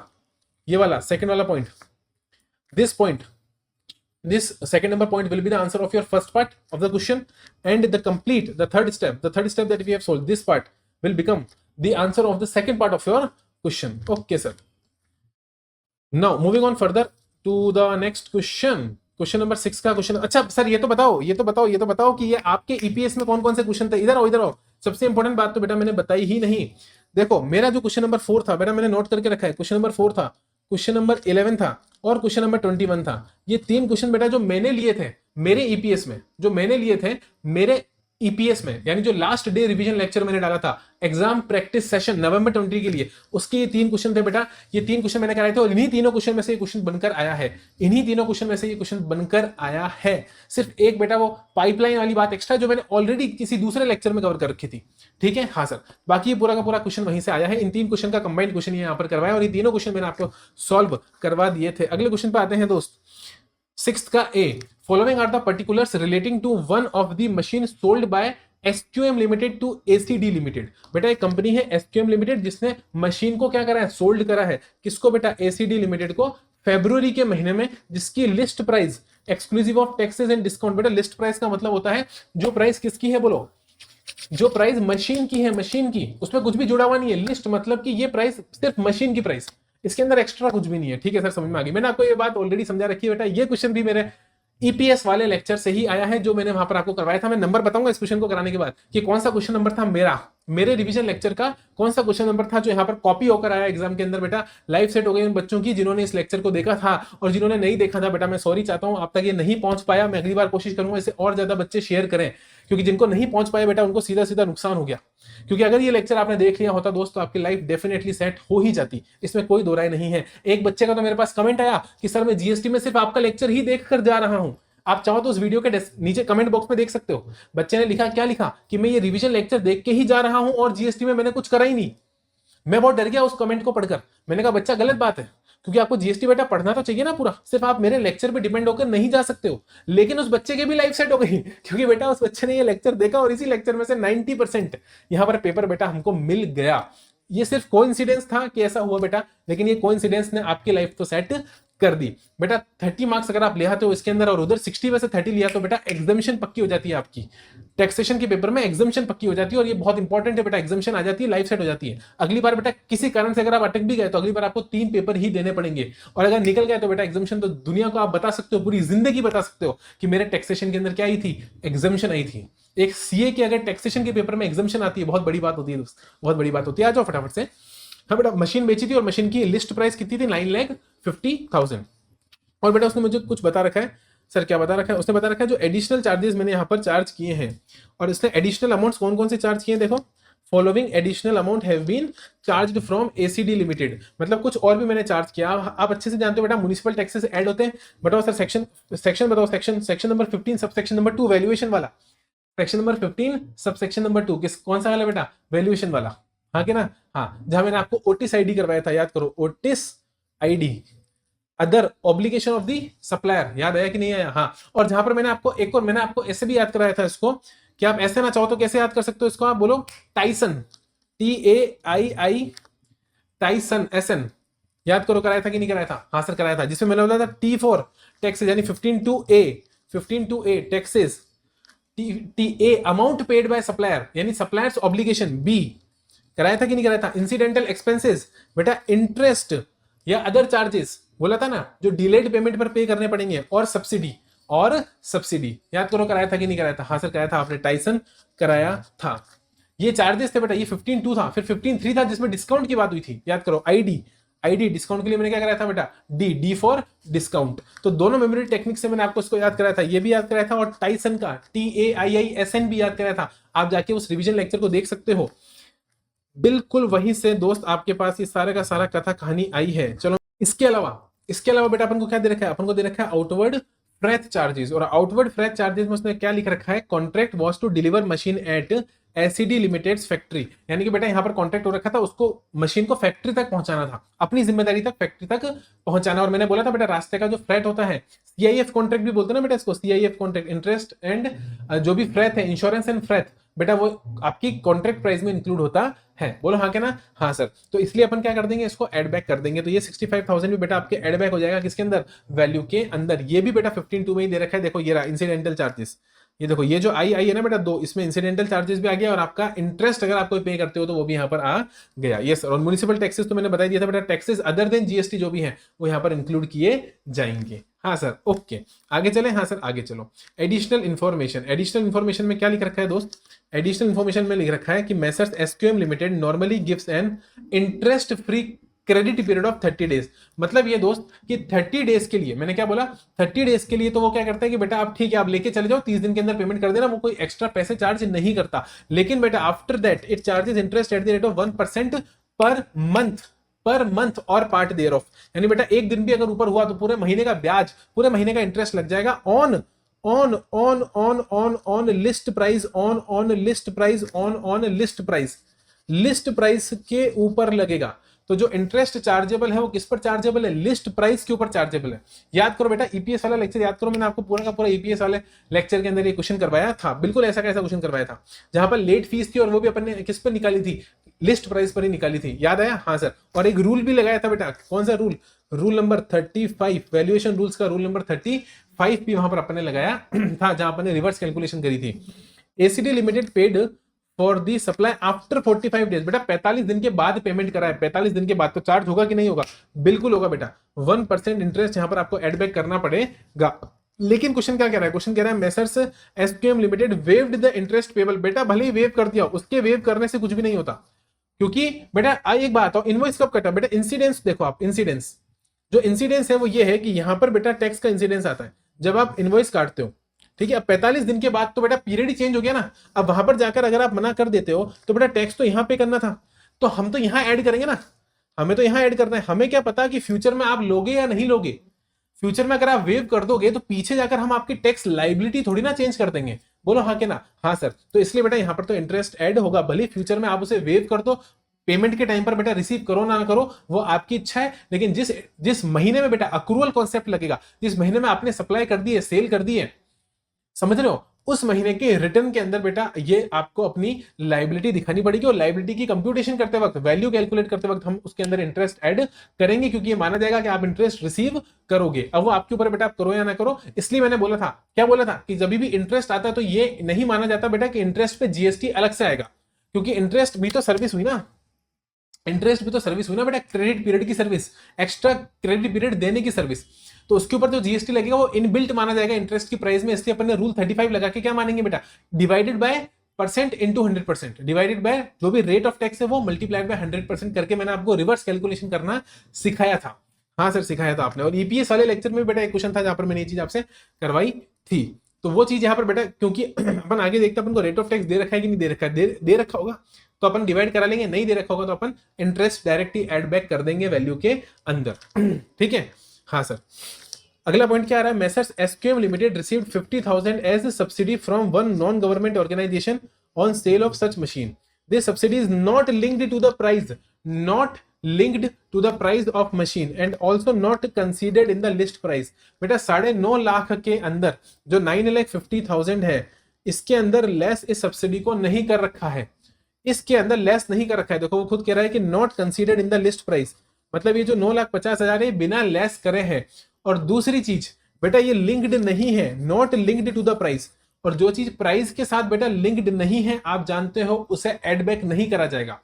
S1: ये वाला सेकंड वाला point, this second number point will be the answer of your first part of the question, and the third step that we have solved, this part will become the answer of the second part of your question. Okay sir, now moving on further to the next question number 6 का question. अच्छा sir ये तो बताओ कि ये आपके EPS में कौन कौन से क्वेश्चन थे। इधर आओ, सबसे इंपॉर्टेंट बात तो बेटा मैंने बताई ही नहीं। देखो मेरा जो क्वेश्चन नंबर 4 था बेटा, मैंने नोट करके रखा है, क्वेश्चन नंबर 4 था, क्वेश्चन नंबर 11 था और क्वेश्चन नंबर 21 था। ये 3 क्वेश्चन बेटा जो मैंने लिए थे मेरे ईपीएस में, यानी जो लास्ट डे रिवीजन लेक्चर मैंने डाला था एग्जाम प्रैक्टिस सेशन नवंबर 20 के लिए, उसके ये 3 क्वेश्चन थे बेटा। ये 3 क्वेश्चन मैंने कराए थे और इन्हीं तीनों क्वेश्चन में से ये क्वेश्चन बनकर आया है। सिर्फ एक बेटा वो पाइपलाइन वाली बात एक्स्ट्रा जो मैंने ऑलरेडी किसी दूसरे लेक्चर में कवर कर रखी थी। ठीक है, हाँ सर। बाकी ये पूरा का पूरा क्वेश्चन वहीं से आया है। इन 3 क्वेश्चन का कंबाइंड क्वेश्चन यहाँ पर करवाया और ये तीनों क्वेश्चन मैंने आपको सॉल्व करवा दिए थे। अगले क्वेश्चन पे आते हैं दोस्त, 6th का A, following are the particulars relating to one of the machine sold by SQM limited to ACD limited. बेटा एक कंपनी है एसक्यूएम लिमिटेड जिसने मशीन को क्या करा है, सोल्ड करा है। किसको बेटा, एसीडी लिमिटेड को, फरवरी के महीने में, जिसकी list price exclusive of taxes and discount. बेटा लिस्ट प्राइस का मतलब होता है जो प्राइस किसकी है, बोलो जो प्राइस मशीन की है, मशीन की, उसमें कुछ भी जुड़ा हुआ नहीं है। लिस्ट मतलब कि ये प्राइस सिर्फ मशीन की प्राइस, इसके अंदर एक्स्ट्रा कुछ भी नहीं है। ठीक है सर, समझ में आ गई। मैंने आपको ये बात ऑलरेडी समझा रखी है बेटा। ये क्वेश्चन भी मेरे ईपीएस वाले लेक्चर से ही आया है जो मैंने वहां पर आपको करवाया था। मैं नंबर बताऊंगा इस क्वेश्चन को कराने के बाद कि कौन सा क्वेश्चन नंबर था मेरे रिवीजन लेक्चर का, कौन सा क्वेश्चन नंबर था जो यहाँ पर कॉपी होकर आया एग्जाम के अंदर। बेटा लाइव सेट हो गई उन बच्चों की जिन्होंने इस लेक्चर को देखा था, और जिन्होंने नहीं देखा था बेटा मैं सॉरी चाहता हूं, आप तक ये नहीं पहुंच पाया। मैं अगली बार कोशिश करूंगा इसे और ज्यादा बच्चे शेयर करें, क्योंकि जिनको नहीं पहुंच पाया बेटा उनको सीधा सीधा नुकसान हो गया। क्योंकि अगर ये लेक्चर आपने देख लिया होता दोस्त तो आपकी लाइफ डेफिनेटली सेट हो ही जाती, इसमें कोई दो राय नहीं है। एक बच्चे का तो मेरे पास कमेंट आया कि सर मैं जीएसटी में सिर्फ आपका लेक्चर ही देख कर जा रहा हूं। आप चाहो तो उस वीडियो के नीचे कमेंट बॉक्स में देख सकते हो। बच्चे ने लिखा, क्या लिखा कि मैं ये रिवीजन लेक्चर देख के ही जा रहा हूं और जीएसटी में मैंने कुछ करा ही नहीं। मैं बहुत डर गया उस कमेंट को पढ़कर। मैंने कहा बच्चा गलत बात है, क्योंकि आपको जीएसटी बेटा पढ़ना तो चाहिए ना पूरा, सिर्फ आप मेरे लेक्चर पे डिपेंड होकर नहीं जा सकते हो। लेकिन उस बच्चे के भी लाइफ सेट हो गई, क्योंकि बेटा उस बच्चे ने ये लेक्चर देखा और इसी लेक्चर में से 90% यहां पर पेपर बेटा हमको मिल गया। ये सिर्फ कोइंसिडेंस था कि ऐसा हुआ बेटा, लेकिन ये कोइंसिडेंस ने आपकी लाइफ तो सेट कर दी। बेटा 30 मार्क्स अगर आप ले आते हो इसके अंदर और उधर 60 में से 30 लिया तो बेटा एग्जामिशन पक्की हो जाती है आपकी। टैक्सेशन के पेपर में एग्जामिशन पक्की हो जाती है, और ये बहुत इंपॉर्टेंट है बेटा। एग्जामिशन आ जाती है, लाइफ सेट हो जाती है। अगली बार बेटा किसी कारण से अगर आप अटक भी गए तो अगली बार आपको 3 पेपर ही देने पड़ेंगे, और अगर निकल गए तो बेटा एग्जामिशन तो दुनिया को आप बता सकते हो, पूरी जिंदगी बता सकते हो कि मेरे टैक्सेशन के अंदर क्या आई थी, एग्जामिशन आई थी। एक सीए के अगर टैक्सेशन के पेपर में एग्जामिशन आती है बहुत बड़ी बात होती है दोस्त, बहुत बड़ी बात होती है। आ जाओ फटाफट से। हाँ बेटा मशीन बेची थी और मशीन की लिस्ट प्राइस कितनी थी, 9,50,000। और बेटा उसने मुझे कुछ बता रखा है। सर क्या बता रखा है? उसने बता रखा है जो एडिशनल चार्जेस मैंने यहाँ पर चार्ज किए हैं, और इसने एडिशनल अमाउंट्स कौन कौन से चार्ज किए हैं देखो। Following additional amount have been charged from ACD limited, मतलब कुछ और भी मैंने चार्ज किया। आप अच्छे से जानते हो बेटा म्युनिसिपल टैक्सेस ऐड होते हैं। बताओ सर सेक्शन बताओ, section number 15 sub section number 2 valuation वाला। Section number 15 sub section number 2 किस कौन सा वाला बेटा, वैल्यूएशन वाला। हाँ कि ना? हाँ, जहां मैंने आपको ओटिस आईडी करवाया था, याद करो Otis ID, other obligation of the supplier, याद आया कि नहीं आया? हाँ। और जहां पर मैंने आपको एक और मैंने आपको ऐसे भी याद कराया था इसको, कि आप ऐसे ना चाहो तो कैसे याद कर सकते हो इसको, आप बोलो टाइसन, TAII टाइसन SN, याद करो कराया था कि नहीं कराया था? हाँ सर कराया था, जिसमें मैंने बोला था T4 टैक्सेस यानी 15(2A) taxes, TA amount paid by supplier यानी सप्लायर्स ऑब्लिगेशन B, कराया था कि नहीं कराया था? इंसिडेंटल एक्सपेंसेस बेटा इंटरेस्ट या अदर चार्जेस बोला था ना, जो डिलेड पेमेंट पर पे करने पड़ेंगे, और सब्सिडी याद करो कराया था कि नहीं कराया था? हाँ सर कराया था, आपने टाइसन कराया था। ये चार्जेस थे बेटा, ये 15(2) था, फिर 15(3) था जिसमें डिस्काउंट की बात हुई थी, याद करो आईडी डिस्काउंट के लिए मैंने क्या कराया था बेटा, डी फॉर डिस्काउंट। तो दोनों मेमोरी टेक्निक से मैंने आपको इसको याद कराया था, ये भी याद कराया था, और टाइसन का TAIISN भी याद कराया था। आप जाके उस रिवीजन लेक्चर को देख सकते हो, बिल्कुल वहीं से दोस्त आपके पास ये सारा का सारा कथा कहानी आई है। चलो इसके अलावा बेटा अपन को क्या दे रखा है? अपन को दे रखा है आउटवर्ड फ्रेट चार्जेस, और आउटवर्ड फ्रेट चार्जेस में उसने क्या लिख रखा है, contract was to deliver machine at ACD limited factory, यानी कि बेटा यहां पर कॉन्ट्रैक्ट हो रखा था, उसको मशीन को फैक्ट्री तक पहुंचाना था, अपनी जिम्मेदारी तक फैक्ट्री तक पहुंचाना। और मैंने बोला था बेटा रास्ते का जो फ्रेट होता है, CIF कॉन्ट्रैक्ट भी बोलते हैं ना बेटा इसको, CIF कॉन्ट्रैक्ट, इंटरेस्ट एंड जो भी फ्रेट है, इंश्योरेंस एंड फ्रेट, बेटा वो आपकी कॉन्ट्रैक्ट प्राइस में इंक्लूड होता है। बोलो हाँ क्या ना? हाँ सर। तो इसलिए अपन क्या कर देंगे, इसको एड बैक कर देंगे। तो ये 65,000 भी बेटा आपके एड बैक हो जाएगा किसके अंदर, वैल्यू के अंदर। ये भी बेटा 15(2) में ही दे रखा है, देखो ये रहा इंसिडेंटल चार्जेस। ये देखो ये जो आई है ना बेटा 2, इसमें इंसिडेंटल चार्जेस भी आ गया, और आपका इंटरेस्ट अगर आप कोई पे करते हो तो वो भी यहाँ पर आ गया। ये सर, और म्युनिसिपल टैक्सेस तो मैंने बता दिया था बेटा, टैक्सेस अदर देन जीएसटी जो भी है वो यहाँ पर इंक्लूड किए जाएंगे। हाँ सर ओके, आगे चले। हाँ सर आगे चलो। एडिशनल इन्फॉर्मेशन में क्या लिख रखा है दोस्त? एडिशनल इन्फॉर्मेशन में लिख रखा है कि messrs SQM limited normally gives an interest free credit period of 30 days. मतलब ये दोस्त कि 30 डेज के लिए, मैंने क्या बोला, 30 डेज के लिए तो वो क्या करता है कि बेटा आप ठीक है आप लेके चले जाओ, 30 दिन के अंदर पेमेंट कर देना, वो कोई एक्स्ट्रा पैसे चार्ज नहीं करता। लेकिन बेटा after that it charges interest eight the rate of 1% per month और पार्ट देयर ऑफ, यानी बेटा एक दिन भी अगर ऊपर हुआ तो पूरे महीने का ब्याज, पूरे महीने का इंटरेस्ट लग जाएगा on list price, list price के ऊपर लगेगा। तो जो इंटरेस्ट चार्जेबल है वो किस पर चार्जेबल है, लिस्ट प्राइस के ऊपर चार्जेबल है। याद करो बेटा ईपीएस वाला लेक्चर याद करो, मैंने आपको पूरा का पूरा ईपीएस वाले लेक्चर के अंदर ये क्वेश्चन करवाया था, बिल्कुल ऐसा कैसा क्वेश्चन करवाया था, जहां पर लेट फीस थी और वो भी अपन ने किस पर निकाली थी, लिस्ट प्राइस पर ही निकाली थी, याद आया? हाँ सर। और एक रूल भी लगाया था बेटा, कौन सा rule? Rule number 35, valuation rules का रूल नंबर 35 भी वहां पर अपन ने लगाया था, जहां अपन ने रिवर्स कैलकुलेशन करी थी। ACD limited paid for the supply after 45 days, बेटा 45 दिन के बाद पेमेंट करा है, 45 दिन के बाद तो चार्ज होगा कि नहीं होगा? बिल्कुल होगा बेटा, 1% इंटरेस्ट यहां पर आपको एड बैक करना पड़ेगा। लेकिन क्वेश्चन क्या कह रहा है, क्वेश्चन कह रहा है messrs SQM limited waived the interest payable. बेटा भले ही वेव कर दिया, उसके वेव करने से कुछ भी नहीं होता, क्योंकि बेटा एक बात हो, इनवॉइस कब कटा बेटा, इंसिडेंस देखो आप, इंसिडेंस जो इंसिडेंस है वो ये है कि यहां पर बेटा टैक्स का इंसिडेंस आता है जब आप इनवॉइस काटते हो, ठीक है। अब 45 दिन के बाद तो बेटा पीरियड ही चेंज हो गया ना, अब वहां पर जाकर अगर आप मना कर देते हो तो बेटा टैक्स तो यहां पे करना था, तो हम तो यहां ऐड करेंगे ना, हमें तो यहां ऐड करना है। हमें क्या पता कि फ्यूचर में आप लोगे या नहीं लोगे, फ्यूचर में अगर आप वेव कर दोगे तो पीछे जाकर हम आपकी टैक्स लाइबिलिटी थोड़ी ना चेंज कर देंगे। बोलो हाँ के ना, हाँ सर। तो इसलिए बेटा यहां पर तो इंटरेस्ट ऐड होगा, भले फ्यूचर में आप उसे वेव कर दो, पेमेंट के टाइम पर बेटा रिसीव करो ना करो वो आपकी इच्छा है, लेकिन जिस जिस महीने में बेटा अक्रूवल कॉन्सेप्ट लगेगा, जिस महीने में आपने सप्लाई कर दी है, सेल कर दी है, समझ रहे हो, उस महीने के रिटर्न के अंदर बेटा ये आपको अपनी लाइबिलिटी दिखानी पड़ेगी, और लाइबिलिटी की कंप्यूटेशन करते वक्त, वैल्यू कैलकुलेट करते वक्त हम उसके अंदर इंटरेस्ट ऐड करेंगे, क्योंकि ये माना जाएगा कि आप इंटरेस्ट रिसीव करोगे। अब वो आपके ऊपर बेटा आप करो या ना करो। इसलिए मैंने बोला था, क्या बोला था, कि जब भी इंटरेस्ट आता है तो ये नहीं माना जाता बेटा कि इंटरेस्ट पे जीएसटी अलग से आएगा, क्योंकि इंटरेस्ट भी तो सर्विस हुई ना, इंटरेस्ट भी तो सर्विस हुई ना बेटा, क्रेडिट पीरियड की सर्विस, एक्स्ट्रा क्रेडिट पीरियड देने की सर्विस, तो उसके ऊपर जो जीएसटी लगेगा वो इनबिल्ट माना जाएगा इंटरेस्ट की प्राइस में। इसलिए अपन ने रूल 35 लगा के क्या मानेंगे बेटा, divided by percent into 100%, divided by जो भी रेट ऑफ टैक्स है वो मल्टीप्लाइड बाय 100% करके मैंने आपको रिवर्स कैलकुलेशन करना सिखाया था। हाँ सर सिखाया था आपने। और ईपीएस वाले लेक्चर में बेटा एक क्वेश्चन था जहां पर मैंने ये चीज आपसे करवाई थी, तो वो चीज यहाँ पर बेटा, क्योंकि अपन आगे देखते हैं अपन को रेट ऑफ टैक्स दे रखा है कि नहीं दे रखा है, दे रखा होगा तो अपन डिवाइड करा लेंगे, नहीं दे रखा होगा तो अपन इंटरेस्ट डायरेक्ट ही एड बैक कर देंगे वैल्यू के अंदर। ठीक है, हाँ सर। अगला पॉइंट क्या आ रहा है, messrs SQM limited received 50,000 as subsidy from one non government organisation on sale of such machine. This subsidy is not linked to the price, not linked to the price of machine and also not considered in the list price। बेटा 9.5 लाख के अंदर जो 9,50,000 है, इसके अंदर less इस subsidy को नहीं कर रखा है, इसके अंदर लेस नहीं कर रखा है। देखो वो खुद कह रहा है कि not considered in the list price, मतलब ये जो 9,50,000 है बिना लेस करे है। और दूसरी चीज बेटा ये लिंक्ड नहीं है, not linked to the price, और जो चीज प्राइस के साथ बेटा लिंक्ड नहीं है आप जानते हो उसे एड बैक नहीं करा जाएगा।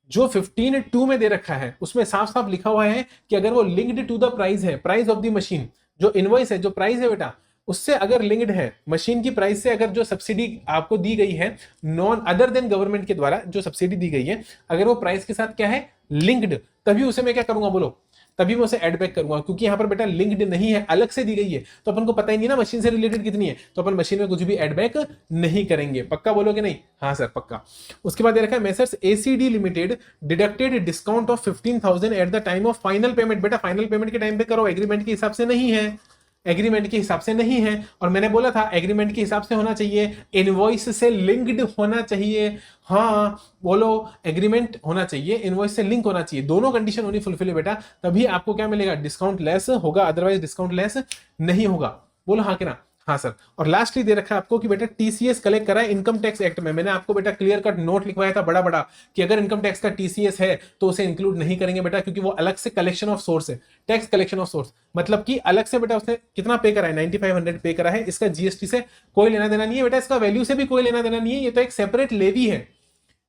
S1: जो 15(2) में दे रखा है उसमें साफ साफ लिखा हुआ है कि अगर वो लिंक्ड टू द प्राइस है, प्राइस ऑफ द मशीन, जो इनवॉइस है, जो प्राइस है बेटा उससे अगर लिंक्ड है, मशीन की प्राइस से अगर जो सब्सिडी आपको दी गई है नॉन अदर देन गवर्नमेंट के द्वारा जो सब्सिडी दी गई है, अगर वो प्राइस के साथ क्या है लिंक्ड, तभी उसे मैं क्या करूंगा बोलो, तभी मैं उसे एड बैक करूंगा। क्योंकि यहां पर बेटा लिंक्ड नहीं है, अलग से दी गई है, तो अपन को पता ही नहीं ना मशीन से रिलेटेड कितनी है, तो अपन मशीन में कुछ भी एड बैक नहीं करेंगे। पक्का बोलोगे नहीं, हाँ सर पक्का। उसके बाद दे रखा है messrs ACD limited deducted discount of 15,000 at the time of final payment. बेटा फाइनल पेमेंट के टाइम पे करो, एग्रीमेंट के हिसाब से नहीं है, एग्रीमेंट के हिसाब से नहीं है। और मैंने बोला था एग्रीमेंट के हिसाब से होना चाहिए, इनवॉइस से लिंक्ड होना चाहिए। हाँ बोलो, एग्रीमेंट होना चाहिए, इनवॉइस से लिंक होना चाहिए, दोनों कंडीशन होनी फुलफिल है बेटा, तभी आपको क्या मिलेगा, डिस्काउंट लेस होगा, अदरवाइज डिस्काउंट लेस नहीं होगा। बोलो हाँ कि ना, हाँ सर। और लास्टली दे रखा है आपको कि बेटा टीसीएस कलेक्ट करा है इनकम टैक्स एक्ट में। मैंने आपको बेटा क्लियर कट नोट लिखवाया था बड़ा बड़ा कि अगर इनकम टैक्स का टीसीएस है तो उसे इंक्लूड नहीं करेंगे बेटा, क्योंकि वो अलग से कलेक्शन ऑफ सोर्स है, टैक्स कलेक्शन ऑफ सोर्स, मतलब कि अलग से बेटा उसने कितना पे करा है, 9500 पे करा है, इसका जीएसटी से कोई लेना देना नहीं है बेटा, इसका वैल्यू से भी कोई लेना देना नहीं है, ये तो एक सेपरेट लेवी है,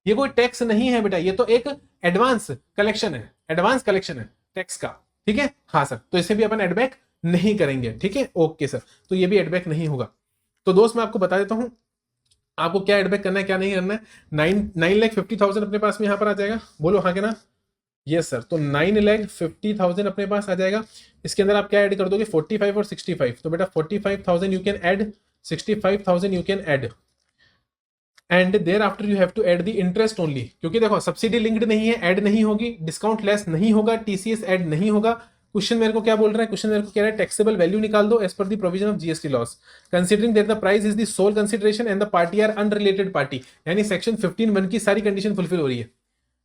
S1: ये कोई टैक्स नहीं है बेटा, ये तो एक एडवांस कलेक्शन है, एडवांस कलेक्शन है टैक्स का। ठीक है, हाँ सर। तो इसे भी अपन एडबैक नहीं करेंगे, ठीक है, ओके सर। तो ये भी एडबैक नहीं होगा। तो दोस्त मैं आपको बता देता हूं आपको क्या एडबैक करना है क्या नहीं करना है। 9,50,000 अपने पास में यहां पर आ जाएगा, बोलो हाँ के ना, यस सर। तो 9,50,000 अपने पास आ जाएगा। इसके अंदर आप क्या ऐड कर दोगे, 45 और 65। तो बेटा 45,000 you can add, 65,000 you can add, and thereafter you have to add the interest only. क्योंकि देखो सब्सिडी लिंक्ड नहीं है, ऐड नहीं होगी, डिस्काउंट लेस नहीं होगा, टीसीएस ऐड नहीं होगा। क्वेश्चन मेरे को क्या बोल रहा है, क्वेश्चन मेरे को कह रहा है टैक्सेबल वैल्यू निकाल दो as per the provision of GST laws, considering that the price is the sole consideration and the party are unrelated party. यानी सेक्शन 15(1) की सारी कंडीशन फुलफिल हो रही है।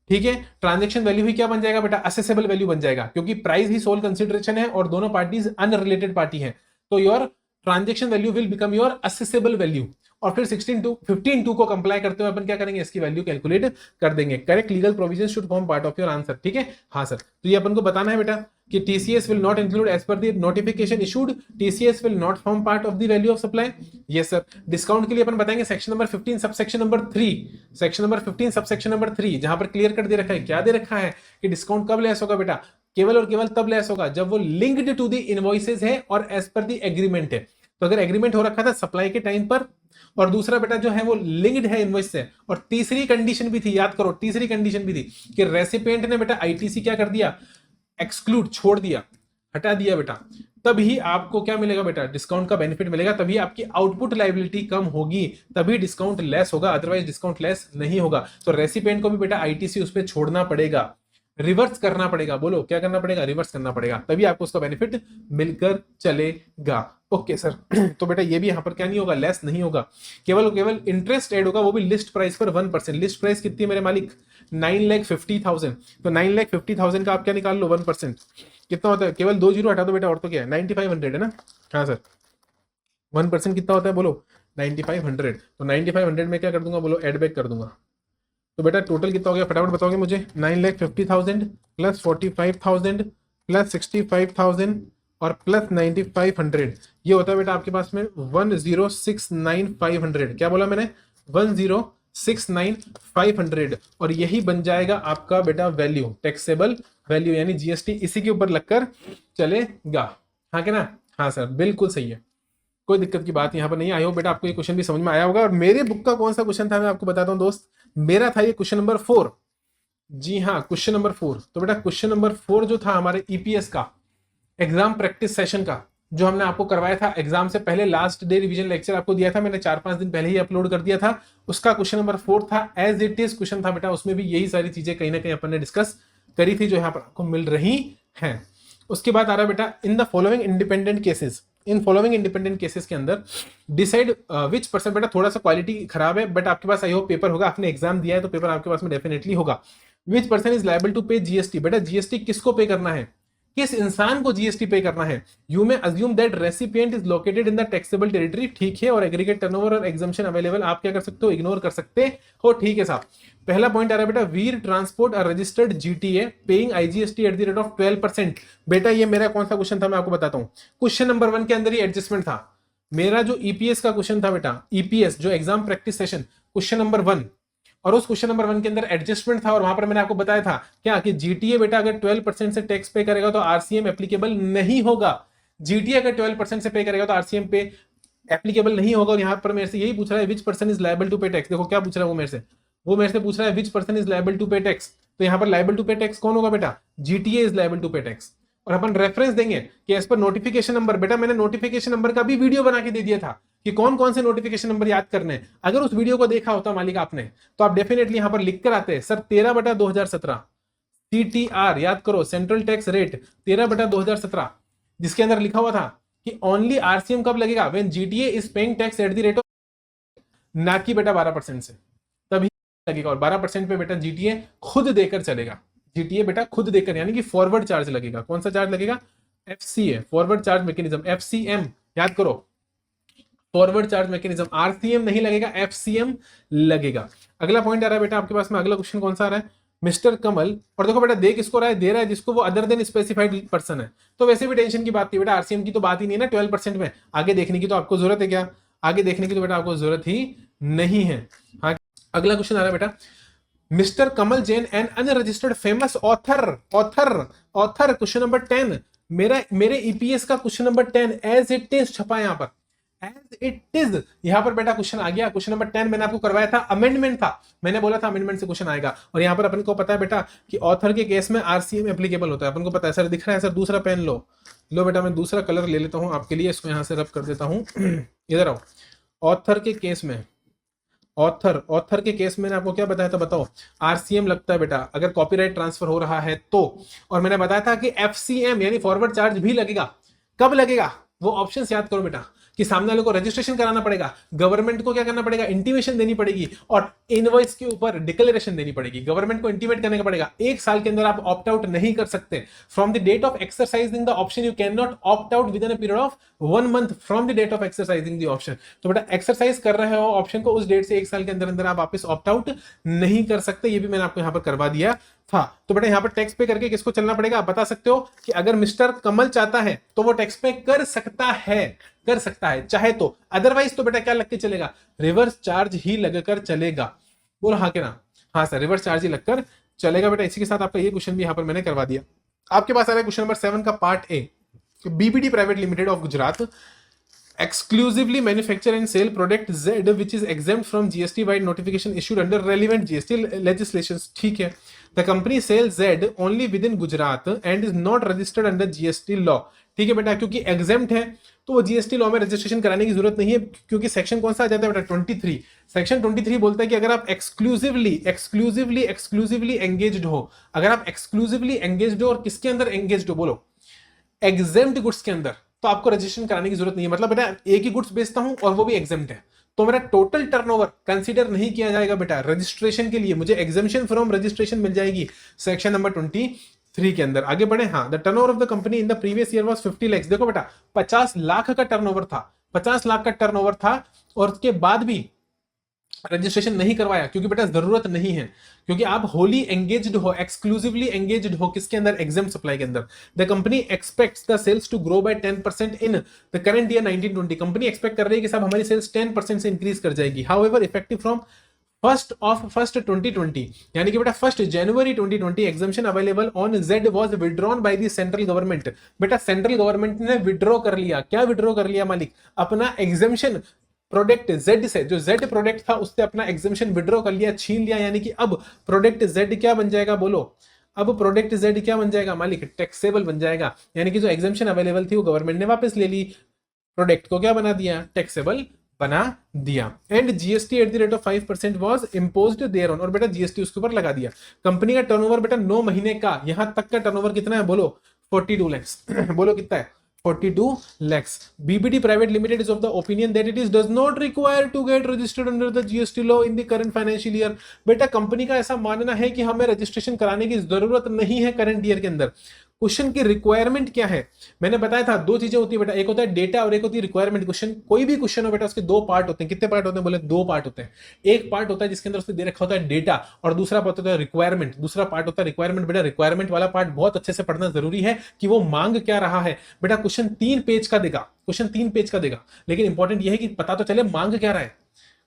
S1: ठीक है, ट्रांजैक्शन वैल्यू ही क्या बन जाएगा बेटा, असेसेबल वैल्यू बन जाएगा, क्योंकि प्राइस ही सोल कंसीडरेशन है और दोनों पार्टीज अनरिलेटेड पार्टी है। तो your transaction value will become your accessible value. और फिर 15(2) को कंप्लाई करते हुए अपन क्या करेंगे, इसकी वैल्यू कैलकुलेट कर देंगे। Correct legal provision should form part of your answer. ठीक है, हाँ सर। तो ये अपन को बताना है बेटा कि TCS will not include as per the notification issued, TCS will not form part of the value of supply. Yes sir. Discount के लिए अपन बताएंगे section number 15 subsection number 3, section number 15 subsection number 3, जहां पर क्लियर कट दे रखा है, क्या दे रखा है कि डिस्काउंट कब लेस होगा बेटा, केवल और केवल तब लेस होगा जब वो लिंक्ड टू द इनवॉइसेज है और एज पर द एग्रीमेंट है। तो अगर एग्रीमेंट हो रखा था सप्लाई के टाइम पर, और दूसरा बेटा जो है वो लिंक्ड है इनवॉइस से, और तीसरी कंडीशन भी थी, याद करो तीसरी कंडीशन भी थी कि रेसिपिएंट ने बेटा आईटीसी क्या कर दिया, एक्सक्लूड, छोड़ दिया, हटा दिया बेटा, तभी आपको क्या मिलेगा बेटा, डिस्काउंट का बेनिफिट मिलेगा, तभी आपकी आउटपुट लायबिलिटी कम होगी, तभी डिस्काउंट लेस होगा, अदरवाइज डिस्काउंट लेस नहीं होगा। तो रेसिपिएंट को भी बेटा आईटीसी उस पर छोड़ना पड़ेगा, रिवर्स करना पड़ेगा। बोलो क्या करना पड़ेगा, रिवर्स करना पड़ेगा, तभी आपको उसका बेनिफिट मिलकर चलेगा। ओके सर तो बेटा ये भी यहां पर क्या नहीं होगा, लेस नहीं होगा, केवल केवल इंटरेस्ट ऐड होगा, वो भी लिस्ट प्राइस पर 1%। लिस्ट प्राइस कितनी है मेरे मालिक, 9,50,000। तो 9,50,000 का आप क्या निकाल लो, 1% कितना होता है, केवल 2 जीरो हटा दो बेटा, और तो क्या है, 9,500 है ना। हाँ सर 1% कितना होता है बोलो, 9,500। तो 9,500 में क्या कर दूंगा बोलो, एड बैक कर दूंगा। तो बेटा टोटल कितना हो गया, फटाफट बताओगे मुझे, 9,50,000 प्लस 45,000 प्लस 65,000 और प्लस 9,500, ये होता है बेटा आपके पास में 10,69,500। क्या बोला मैंने, 10,69,500, और यही बन जाएगा आपका बेटा वैल्यू, टैक्सेबल वैल्यू, यानी जीएसटी इसी के ऊपर लगकर चलेगा। हाँ क्या ना, हाँ सर बिल्कुल सही है, कोई दिक्कत की बात यहाँ पर नहीं। आई होप बेटा आपको ये क्वेश्चन भी समझ में आया होगा। और मेरे बुक का कौन सा क्वेश्चन था मैं आपको बताता हूँ दोस्त, मेरा था ये क्वेश्चन नंबर 4। जी हाँ क्वेश्चन नंबर 4। तो बेटा क्वेश्चन नंबर 4 जो था हमारे ईपीएस का एग्जाम प्रैक्टिस सेशन का, जो हमने आपको करवाया था एग्जाम से पहले, लास्ट डे रिवीजन लेक्चर आपको दिया था मैंने, 4-5 दिन पहले ही अपलोड कर दिया था, उसका क्वेश्चन नंबर 4 था। एज इट इज क्वेश्चन था बेटा, उसमें भी यही सारी चीजें कहीं ना कहीं अपन ने डिस्कस करी थी जो यहाँ पर आपको मिल रही है। उसके बाद आ रहा बेटा, in the following independent cases, in following independent cases के अंदर डिसाइड विच पर्सन, बेटा थोड़ा सा क्वालिटी खराब है बट आपके पास आई होप पेपर होगा, आपने एग्जाम दिया है तो पेपर आपके पास में डेफिनेटली होगा। Which person is liable to pay GST, बेटा जीएसटी किसको पे करना है, किस इंसान को जीएसटी पे करना है। यू में assume that recipient is located in the taxable territory, ठीक है, और एग्रीगेट टर्नओवर और एग्जम्पशन अवेलेबल, आप क्या कर सकते हो, इग्नोर कर सकते हो, ठीक है साहब। पहला पॉइंट आ रहा है बेटा, Veer transport are registered GTA paying IGST at the rate of 12%। बेटा ये मेरा कौन सा क्वेश्चन था मैं आपको बताता हूं, क्वेश्चन नंबर 1 के अंदर ही एडजस्टमेंट था मेरा, जो ईपीएस का क्वेश्चन था बेटा, ईपीएस जो exam practice session question number 1, और उस क्वेश्चन नंबर 1 के अंदर एडजस्टमेंट था, और वहां पर मैंने आपको बताया था क्या कि जीटीए बेटा अगर 12% से टैक्स पे करेगा तो आरसीएम एप्लीकेबल नहीं होगा। जीटीए अगर 12% से पे करेगा तो आरसीएम पे एप्लीकेबल नहीं होगा। और यहां पर मेरे से यही पूछ रहा है, which person is liable to pay tax. देखो क्या पूछ रहा है वो मेरे से, वो मेरे से पूछ रहा है which person is liable to pay tax. तो यहां पर लायबल टू पे टैक्स कौन होगा बेटा, GTA is liable to pay tax. और अपन रेफरेंस देंगे कि एज पर नोटिफिकेशन नंबर, बेटा मैंने नोटिफिकेशन नंबर का भी वीडियो बना के दे दिया था कि कौन कौन से नोटिफिकेशन नंबर याद करने हैं। अगर उस वीडियो को देखा होता मालिक आपने, तो आप डेफिनेटली यहां पर लिख कर आते सर 13/2017 सीटीआर, याद करो सेंट्रल टैक्स रेट 13/2017, जिसके अंदर लिखा हुआ था कि ओनली आरसीएम कब लगेगा, when GTA is paying tax at the rate of, ना कि बेटा 12% से, तभी लगेगा। और 12% पे बेटा जीटीए खुद देकर चलेगा, जीटीए बेटा खुद देकर, यानी कि फॉरवर्ड चार्ज लगेगा। कौन सा चार्ज लगेगा, FCA, forward charge mechanism, FCM याद करो, फॉरवर्ड चार्ज मैकेनिज्म, आरसीएम नहीं लगेगा, एफसीएम लगेगा। अगला पॉइंट आ रहा है बेटा आपके पास में, अगला क्वेश्चन कौन सा आ रहा है, मिस्टर कमल, और देखो बेटा दे किसको रहा है, दे रहा है जिसको वो अदर देन स्पेसिफाइड पर्सन है। तो वैसे भी टेंशन की बात नहीं बेटा, आरसीएम की तो बात ही नहीं है ना 12% में, आगे देखने की तो आपको जरूरत है क्या, आगे देखने की तो बेटा आपको जरूरत ही नहीं है। हाँ अगला क्वेश्चन आ रहा है बेटा, mister Kamal Jain an unregistered famous author, author question number 10, मेरे ईपीएस का question number 10 as it is छपा है यहां पर, एज इट इज यहां पर बेटा क्वेश्चन आ गया। क्वेश्चन नंबर 10 मैंने आपको करवाया था, अमेंडमेंट था, मैंने बोला था अमेंडमेंट से क्वेश्चन आएगा। और यहां पर अपन को पता है बेटा कि ऑथर के केस में आरसीएम एप्लीकेबल होता है, अपन को पता है। सर दिख रहा है सर, दूसरा पेन लो, लो बेटा मैं दूसरा कलर ले लेता हूं आपके लिए, इसको यहां से रब कर देता हूं इधर आओ। ऑथर के केस में, ऑथर के केस में आपको क्या बताया था बताओ, आरसीएम लगता है बेटा अगर कॉपीराइट ट्रांसफर हो रहा है तो। और मैंने बताया था कि एफसीएम यानी फॉरवर्ड चार्ज भी लगेगा। कब लगेगा, वो ऑप्शंस याद करो बेटा, कि सामने वाले को रजिस्ट्रेशन कराना पड़ेगा, गवर्नमेंट को क्या करना पड़ेगा, इंटीमेशन देनी पड़ेगी, और इनवॉइस के ऊपर डिक्लेरेशन देनी पड़ेगी, गवर्नमेंट को इंटीमेट करने का पड़ेगा। 1 साल के अंदर आप ऑप्ट आउट नहीं कर सकते। From the date of exercising the option you can not opt out within a period of 1 month from the date of exercising the option. तो बेटा एक्सरसाइज कर रहे हो ऑप्शन को, उस डेट से 1 साल के अंदर अंदर आप वापस ऑप्ट आउट नहीं कर सकते। ये भी मैंने आपको यहां पर करवा दिया था। तो बेटा यहां पर टैक्स पे करके किसको चलना पड़ेगा, आप बता सकते हो कि अगर मिस्टर कमल चाहता है तो वो टैक्स पे कर सकता है चाहे तो, अदरवाइज तो बेटा क्या लग के चलेगा, रिवर्स चार्ज ही लगकर चलेगा। बोलो हाँ के ना, हाँ सर रिवर्स चार्ज ही लगकर चलेगा बेटा। इसी के साथ आपका ये क्वेश्चन भी यहां पर मैंने करवा दिया। आपके पास आ रहा है क्वेश्चन नंबर 7 का part A, BBD private limited of Gujarat exclusively manufacture and sell product Z which is exempt from GST by notification issued under relevant GST legislations. ठीक है. The company sells Z only within Gujarat and is not registered under GST law. ठीक है बेटा, क्योंकि exempt है तो वो GST law में रजिस्ट्रेशन कराने की जरूरत नहीं है, क्योंकि सेक्शन कौन सा आ जाता है बेटा 23. सेक्शन 23 बोलता है कि अगर आप एक्सक्लूसिवली एंगेज्ड हो, अगर आप एक्सक्लूसिवली एंगेज्ड हो और किसके अंदर एंगेज्ड हो बोलो, एग्जेम्प्ट गुड्स के अंदर, तो आपको रजिस्ट्रेशन कराने की जरूरत नहीं है. मतलब बेटा एक ही गुड्स बेचता हूं और वो भी एग्जेम्प्ट है, तो मेरा टोटल टर्नओवर कंसीडर नहीं किया जाएगा बेटा रजिस्ट्रेशन के लिए. मुझे एग्जेम्पशन फ्रॉम रजिस्ट्रेशन मिल जाएगी सेक्शन नंबर 23 के अंदर. आगे बढ़े. हाँ, the turnover of the company in the previous year was 50 lakh. देखो बेटा 50 लाख का टर्नओवर था, 50 लाख का टर्नओवर था और उसके बाद भी रजिस्ट्रेशन नहीं करवाया, क्योंकि बेटा जरूरत नहीं है, क्योंकि आप होली एंगेज्ड हो, एक्सक्लूसिवली एंगेज्ड हो किसके अंदर, एग्जेम्प्ट सप्लाई के अंदर. The company expects the sales to grow by 10% in the current year 1920. Company expect कर रही है कि साहब हमारी सेल्स 10% से इंक्रीज कर जाएगी. हाउएवर इफेक्टिव फ्रॉम 1st 2020, यानी कि बेटा 1 जनवरी 2020 exemption available on Z was withdrawn by the central government. बेटा सेंट्रल गवर्नमेंट ने विड्रॉ कर लिया. क्या विड्रॉ कर लिया मालिक? अपना एग्जम्पशन प्रोडक्ट जेड से, जो जेड प्रोडक्ट था उससे अपना एग्जम्पशन विड्रॉ कर लिया, छीन लिया. यानी कि अब प्रोडक्ट जेड क्या बन जाएगा बोलो, अब प्रोडक्ट जेड क्या बन जाएगा मालिक, टैक्सेबल बन जाएगा. यानी कि जो एग्जम्पशन अवेलेबल थी वो गवर्नमेंट ने वापस ले ली, प्रोडक्ट को क्या बना दिया, टैक्सेबल बना दिया. And GST at the rate of 5% was imposed thereon, और बेटा जीएसटी उसके ऊपर लगा दिया. कंपनी का टर्नओवर बेटा 9 महीने का यहां तक का टर्नओवर कितना है बोलो, 42 लाख. बोलो कितना है, 42 lakhs. BBD Private Limited is of the opinion that it is does not require to get registered under the GST law in the current financial year. बेटा कंपनी का ऐसा मानना है कि हमें रजिस्ट्रेशन कराने की जरूरत नहीं है करंट ईयर के अंदर. क्वेश्चन की रिक्वायरमेंट क्या है, मैंने बताया था दो चीजें होती है बेटा, एक होता है डेटा और एक होती है रिक्वायरमेंट. क्वेश्चन कोई भी क्वेश्चन हो बेटा उसके दो पार्ट होते हैं. कितने पार्ट होते हैं बोले, दो पार्ट होते हैं. एक पार्ट होता है जिसके अंदर उसने दे रखा होता है डेटा, और दूसरा पार्ट होता है रिक्वायरमेंट. दूसरा पार्ट होता है रिक्वायरमेंट. बेटा रिक्वायरमेंट वाला पार्ट बहुत अच्छे से पढ़ना जरूरी है कि वो मांग क्या रहा है. बेटा क्वेश्चन 3 पेज का देगा, क्वेश्चन 3 पेज का देगा, लेकिन इंपॉर्टेंट यह है कि पता तो चले मांग क्या रहा है.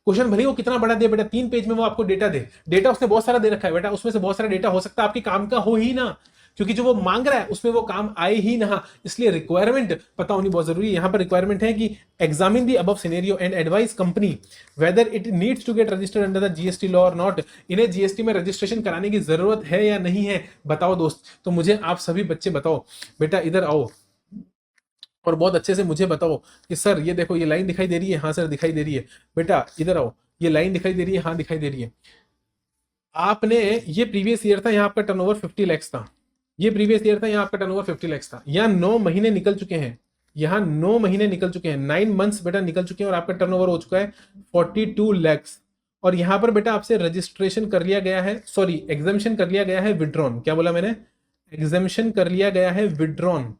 S1: क्वेश्चन भले वो कितना बड़ा दे बेटा, 3 पेज में वो आपको डेटा दे, डेटा उसने बहुत सारा दे रखा है बेटा, उसमें से बहुत सारा डेटा हो सकता है आपके काम का हो ही ना, क्योंकि जो वो मांग रहा है उसमें वो काम आए ही ना. इसलिए रिक्वायरमेंट पता होनी बहुत जरूरी है. यहां पर रिक्वायरमेंट है कि examine the above scenario and advise company whether it needs to get registered under the GST law और नॉट. इन्हें जीएसटी में रजिस्ट्रेशन कराने की जरूरत है या नहीं है, बताओ दोस्त. तो मुझे आप सभी बच्चे बताओ बेटा, इधर आओ और बहुत अच्छे से मुझे बताओ कि सर ये देखो ये लाइन दिखाई दे रही है, हाँ सर दिखाई दे रही है. बेटा इधर आओ, ये लाइन दिखाई दे रही है, हाँ दिखाई दे रही है. आपने ये प्रीवियस ईयर था, यहाँ आपका टर्नओवर 50 लाख था. ये प्रीवियस ईयर था, यहाँ आपका टर्नओवर 50 लाख था. यहाँ 9 महीने निकल चुके हैं, यहाँ 9 महीने निकल चुके हैं, 9 मंथ्स बेटा निकल चुके हैं और आपका टर्नओवर हो चुका है 42 लाख. और यहाँ पर बेटा आपसे रजिस्ट्रेशन कर लिया गया है, सॉरी एग्जामिशन कर लिया गया है विड्रॉन. क्या बोला मैंने, एग्जामिशन कर लिया गया है विड्रॉन.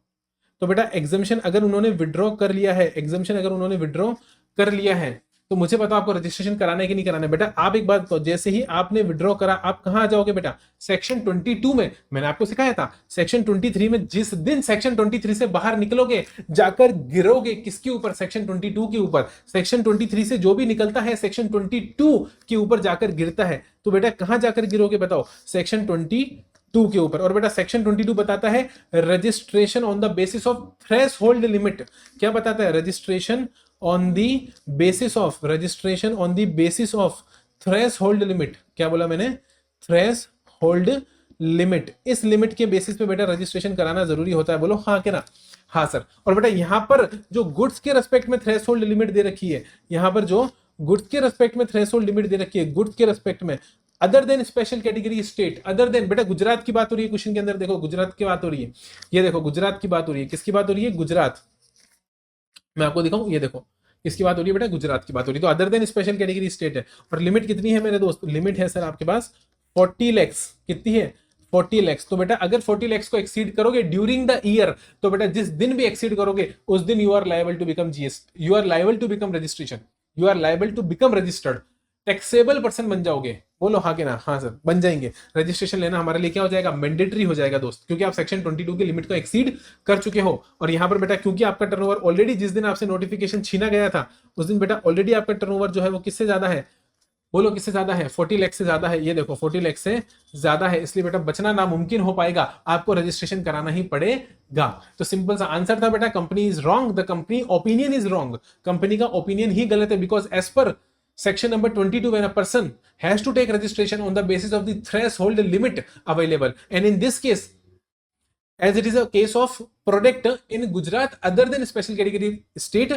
S1: तो बेटा एग्जामिशन अगर उन्होंने विड्रॉ कर लिया है, एग्जामिशन अगर उन्होंने विड्रॉ कर लिया है, तो मुझे बताओ आपको रजिस्ट्रेशन कराना है कि नहीं कराना है. बेटा आप एक बात बताओ, जैसे ही आपने विड्रॉ करा आप कहां आ जाओगे बेटा, सेक्शन 22 में. मैंने आपको सिखाया था सेक्शन 23 में. जिस दिन सेक्शन 23 से बाहर निकलोगे जाकर गिरोगे किसके ऊपर, सेक्शन 22 के ऊपर. सेक्शन 23 से जो भी निकलता है सेक्शन 22 के ऊपर जाकर गिरता है. तो बेटा कहां जाकर गिरोगे बताओ, सेक्शन 22 के ऊपर. और बेटा सेक्शन 22 बताता है registration on the basis of threshold limit. क्या बताता है, registration on the basis of, registration on the basis of threshold limit. क्या बोला मैंने, थ्रेशोल्ड लिमिट. इस लिमिट के बेसिस पे बेटा रजिस्ट्रेशन कराना जरूरी होता है. बोलो हाँ के ना, हाँ सर. और बेटा यहां पर जो गुड्स के रेस्पेक्ट में थ्रेशोल्ड लिमिट दे रखी है, यहां पर जो गुड्स के रेस्पेक्ट में थ्रेशोल्ड लिमिट दे रखी है, गुड्स के रेस्पेक्ट में other than special category state, other than बेटा गुजरात की बात हो रही है क्वेश्चन के अंदर. देखो गुजरात की बात हो रही है, ये देखो गुजरात की बात हो रही है. किसकी बात हो रही है, गुजरात. मैं आपको दिखाऊं, ये देखो किसकी बात हो रही है बेटा, गुजरात की बात हो रही है. तो other than special category state है. और लिमिट कितनी है मेरे दोस्त, लिमिट है सर आपके पास 40 लाख. कितनी है, 40 लाख. तो बेटा अगर 40 लाख को एक्सीड करोगे ड्यूरिंग द ईयर, तो बेटा जिस दिन भी एक्सीड करोगे उस दिन you are liable to become GST, you are liable to become registration, you are liable to become registered, taxable person बन जाओगे. बोलो हाँ के ना, हाँ सर बन जाएंगे. रजिस्ट्रेशन लेना हमारे लिए क्या हो जाएगा, मैंडेटरी हो जाएगा दोस्त, क्योंकि आप सेक्शन 22 की लिमिट को एक्सीड कर चुके हो. और यहां पर बेटा क्योंकि आपका टर्नओवर ऑलरेडी जिस दिन आपसे नोटिफिकेशन छीना गया था उस दिन बेटा ऑलरेडी आपका टर्नओवर जो है वो किससे ज्यादा है, बोलो किससे ज्यादा है? 40 लाख से ज्यादा है। ये देखो 40 लाख से ज्यादा है, इसलिए बेटा बचना नामुमकिन हो पाएगा, आपको रजिस्ट्रेशन कराना ही पड़ेगा। तो सिंपल सा आंसर था बेटा, company is wrong, the company opinion is wrong, company का ओपिनियन ही गलत है। Because as per section number 22, when a person has to take registration on the basis of the threshold limit available, and in this case as it is a case of product in Gujarat other than special category state,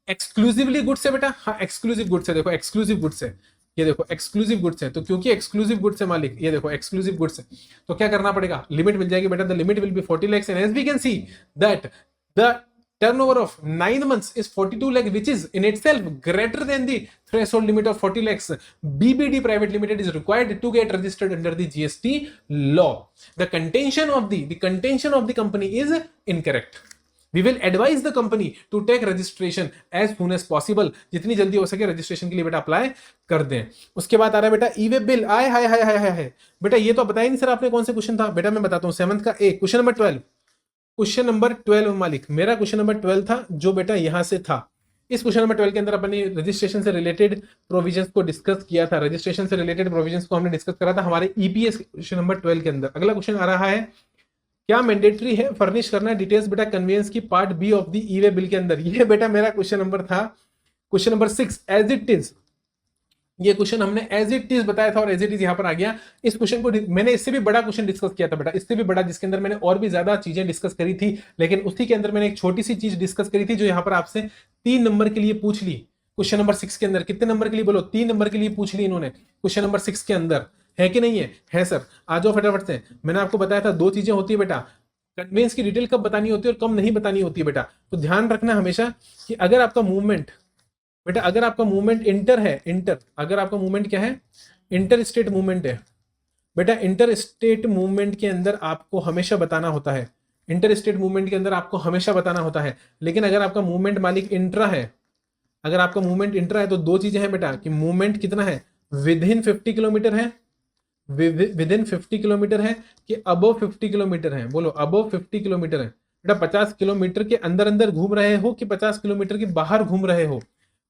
S1: exclusively goods है बेटा। हाँ exclusive goods है, देखो exclusive goods है, ये देखो exclusive goods है। तो क्योंकि एक्सक्लूसिव गुड्स है मालिक, ये देखो एक्सक्लूसिव गुड्स है, तो क्या करना पड़ेगा? लिमिट मिल जाएगी बेटा, the limit will be 40 lakhs, and as we can see that the turnover of 9 months is 42 lakh, which is in itself greater than the threshold limit of 40 lakhs. BBD Private Limited is required to get registered under the GST law. The contention of the company is incorrect. We will advise the company to take registration as soon as possible. जितनी जल्दी हो सके registration के लिए बेटा apply कर दें। उसके बाद आ रहा है बेटा ई वे बिल। आय हाय हाय हाय हाय बेटा, ये तो बताया नहीं सर आपने कौन से क्वेश्चन था। बेटा मैं बताता हूँ 7th का एक क्वेश्चन नंबर 12, क्वेश्चन नंबर 12 मालिक, मेरा क्वेश्चन नंबर 12 था जो बेटा यहां से था। इस क्वेश्चन नंबर 12 के अंदर अपने रजिस्ट्रेशन से रिलेटेड प्रोविजंस को डिस्कस किया था, रजिस्ट्रेशन से रिलेटेड प्रोविजंस को हमने डिस्कस करा था हमारे ईपीएस क्वेश्चन नंबर 12 के अंदर। अगला क्वेश्चन आ रहा है, क्या मैंडेटरी है फर्निश करना डिटेल्स बेटा कन्वेंस की part B of the e way bill के अंदर। ये बेटा मेरा क्वेश्चन नंबर था, question number 6 as it is. ये क्वेश्चन हमने एज इट इज बताया था और एज इट इज यहां पर आ गया। इस क्वेश्चन को मैंने इससे भी बड़ा क्वेश्चन डिस्कस किया था बेटा, इससे भी बड़ा, जिसके अंदर मैंने और भी ज्यादा चीजें डिस्कस करी थी, लेकिन उसी के अंदर मैंने एक छोटी सी चीज डिस्कस करी थी जो यहां पर आपसे 3 नंबर के लिए पूछ ली। क्वेश्चन नंबर 6 के अंदर कितने नंबर के लिए बोलो? 3 नंबर के लिए पूछ ली इन्होंने क्वेश्चन नंबर 6 के अंदर, है कि नहीं है? है सर, आ जाओ फटाफट से। मैंने आपको बताया था 2 चीजें होती है बेटा, कन्वेंस की डिटेल कब बतानी होती है और कब नहीं बतानी होती है बेटा। तो ध्यान रखना हमेशा कि अगर आपका मूवमेंट बेटा, अगर आपका मूवमेंट इंटर है, अगर आपका मूवमेंट क्या है? इंटर स्टेट मूवमेंट है बेटा, इंटर स्टेट मूवमेंट के अंदर आपको हमेशा बताना होता है, इंटर स्टेट मूवमेंट के अंदर आपको हमेशा बताना होता है। लेकिन अगर आपका मूवमेंट मालिक इंट्रा है, अगर आपका मूवमेंट इंट्रा है तो 2 चीजें हैं बेटा, कि मूवमेंट कितना है, विद इन 50 किलोमीटर है, विद इन 50 किलोमीटर है कि अबव 50 किलोमीटर है। बोलो अबव 50 किलोमीटर है बेटा, 50 किलोमीटर के अंदर अंदर घूम रहे हो कि 50 किलोमीटर के बाहर घूम रहे हो।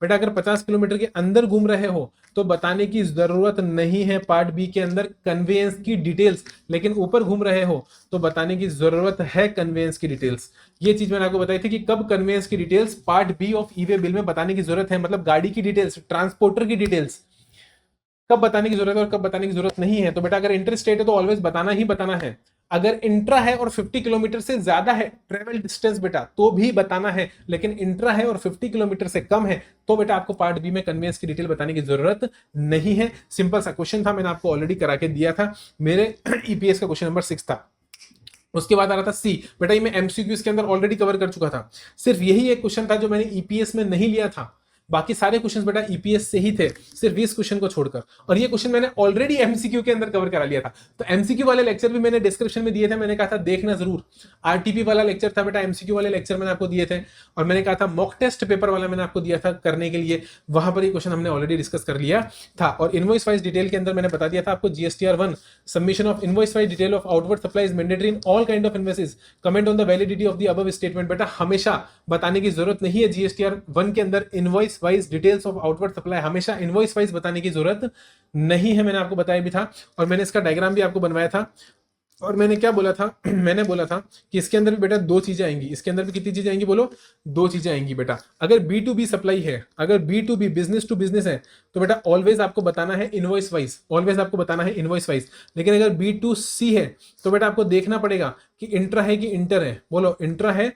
S1: बेटा अगर 50 किलोमीटर के अंदर घूम रहे हो तो बताने की जरूरत नहीं है पार्ट बी के अंदर कन्वेंस की डिटेल्स, लेकिन ऊपर घूम रहे हो तो बताने की जरूरत है कन्वेंस की डिटेल्स। ये चीज मैंने आपको बताई थी कि कब कन्वेंस की details part B of e way bill में बताने की जरूरत है, मतलब गाड़ी की डिटेल्स, ट्रांसपोर्टर की डिटेल्स कब बताने की जरूरत है और कब बताने की जरूरत नहीं है। तो बेटा अगर इंटर स्टेट है तो ऑलवेज बताना ही बताना है। अगर इंट्रा है और 50 किलोमीटर से ज्यादा है ट्रेवल डिस्टेंस बेटा तो भी बताना है, लेकिन इंट्रा है और 50 किलोमीटर से कम है तो बेटा आपको पार्ट बी में कन्वेंस की डिटेल बताने की जरूरत नहीं है। सिंपल सा क्वेश्चन था, मैंने आपको ऑलरेडी करा के दिया था, मेरे ईपीएस का क्वेश्चन नंबर 6 था। उसके बाद आ रहा था सी, बेटा ये मैं एमसीक्यूज के अंदर ऑलरेडी कवर कर चुका था, सिर्फ यही एक क्वेश्चन था जो मैंने ईपीएस में नहीं लिया था, बाकी सारे क्वेश्चंस बेटा ईपीएस से ही थे, सिर्फ इस क्वेश्चन को छोड़कर। और ये क्वेश्चन मैंने ऑलरेडी एमसीक्यू के अंदर कवर करा लिया था। तो एमसीक्यू वाले लेक्चर भी मैंने डिस्क्रिप्शन में दिए थे, मैंने कहा था देखना जरूर। आरटीपी वाला लेक्चर था बेटा, एमसीक्यू वाले लेक्चर मैंने आपको दिए थे, और मैंने कहा था मॉक टेस्ट पेपर वाला मैंने आपको दिया था करने के लिए, वहां पर ये क्वेश्चन हमने ऑलरेडी डिस्कस कर लिया था। और इनवॉइस वाइज डिटेल के अंदर मैंने बता दिया था आपको, GSTR 1 submission of invoice wise detail of outward supply is mandatory in all kind of invoices, comment on the validity of the above statement. बेटा हमेशा बताने की जरूरत नहीं है जीएसटीआर 1 के अंदर invoice wise details of outward supply, हमेशा इनवॉइस वाइज बताने की जरूरत नहीं है, मैंने आपको बताया भी था, और मैंने इसका डायग्राम भी आपको बनवाया था। और मैंने क्या बोला था मैंने बोला था कि इसके अंदर भी बेटा 2 चीजें आएंगी, इसके अंदर भी कितनी चीजें आएंगी बोलो? 2 चीजें आएंगी बेटा। अगर B2B सप्लाई है, अगर B2B बिजनेस टू बिजनेस है तो बेटा ऑलवेज आपको बताना है इनवॉइस वाइज, ऑलवेज आपको बताना है इनवॉइस वाइज। लेकिन अगर B2C है तो बेटा आपको देखना पड़ेगा कि इंट्रा है कि इंटर है। बोलो इंट्रा है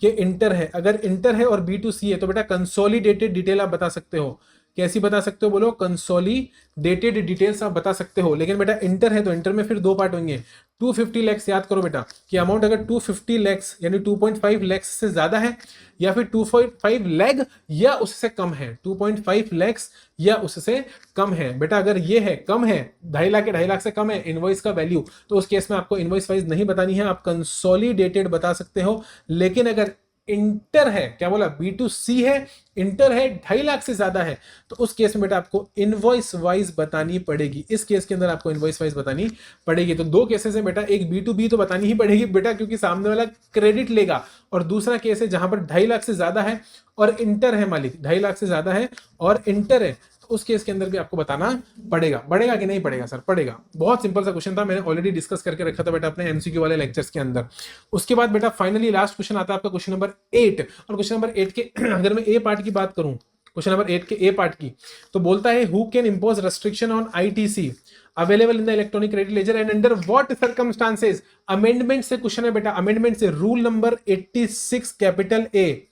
S1: कि इंटर है। अगर इंटर है और B2C है तो बेटा कंसोलिडेटेड डिटेल आप बता सकते हो। कैसी बता सकते हो बोलो? कंसोलिडेटेड डिटेल्स आप बता सकते हो। लेकिन बेटा इंटर है तो इंटर में फिर 2 पार्ट होंगे। 250 लैक्स, याद करो बेटा कि अमाउंट अगर 250 लैक्स यानी 2.5 लैक्स से ज्यादा है, या फिर 2.5 लैख या उससे कम है, 2.5 लैक्स या उससे कम है। बेटा अगर ये है कम है, 2.5 लाख के 2.5 लाख से कम है इनवॉइस का वैल्यू, तो उस केस में आपको इनवॉइस वाइज नहीं बतानी है, आप कंसोलिडेटेड बता सकते हो। लेकिन अगर इंटर है, क्या बोला? B2C है, इंटर है, 2.5 लाख से ज्यादा है, तो उस केस में बेटा आपको इनवॉइस वाइज बतानी पड़ेगी। इस केस के अंदर आपको इनवॉइस वाइज बतानी पड़ेगी। तो 2 केसेस है बेटा, एक B2B तो बतानी ही पड़ेगी बेटा क्योंकि सामने वाला क्रेडिट लेगा, और दूसरा केस है जहां पर 2.5 लाख से ज्यादा है और इंटर है मालिक, 2.5 लाख से ज्यादा है और इंटर है, तो उस केस के अंदर भी आपको बताना पड़ेगा। पड़ेगा कि नहीं पड़ेगा सर? पड़ेगा। बहुत सिंपल सा क्वेश्चन था, मैंने ऑलरेडी डिस्कस करके रखा था बेटा अपने एमसीक्यू वाले लेक्चर्स के अंदर। उसके बाद बेटा फाइनली लास्ट क्वेश्चन आता है आपका क्वेश्चन नंबर 8। और क्वेश्चन नंबर 8 के अगर मैं ए पार्ट की बात करूं, क्वेश्चन नंबर 8 के ए पार्ट की, तो बोलता है who can impose restriction on ITC available in the electronic credit ledger and under what circumstances. Amendment से क्वेश्चन है बेटा, अमेंडमेंट से rule number 86 capital A.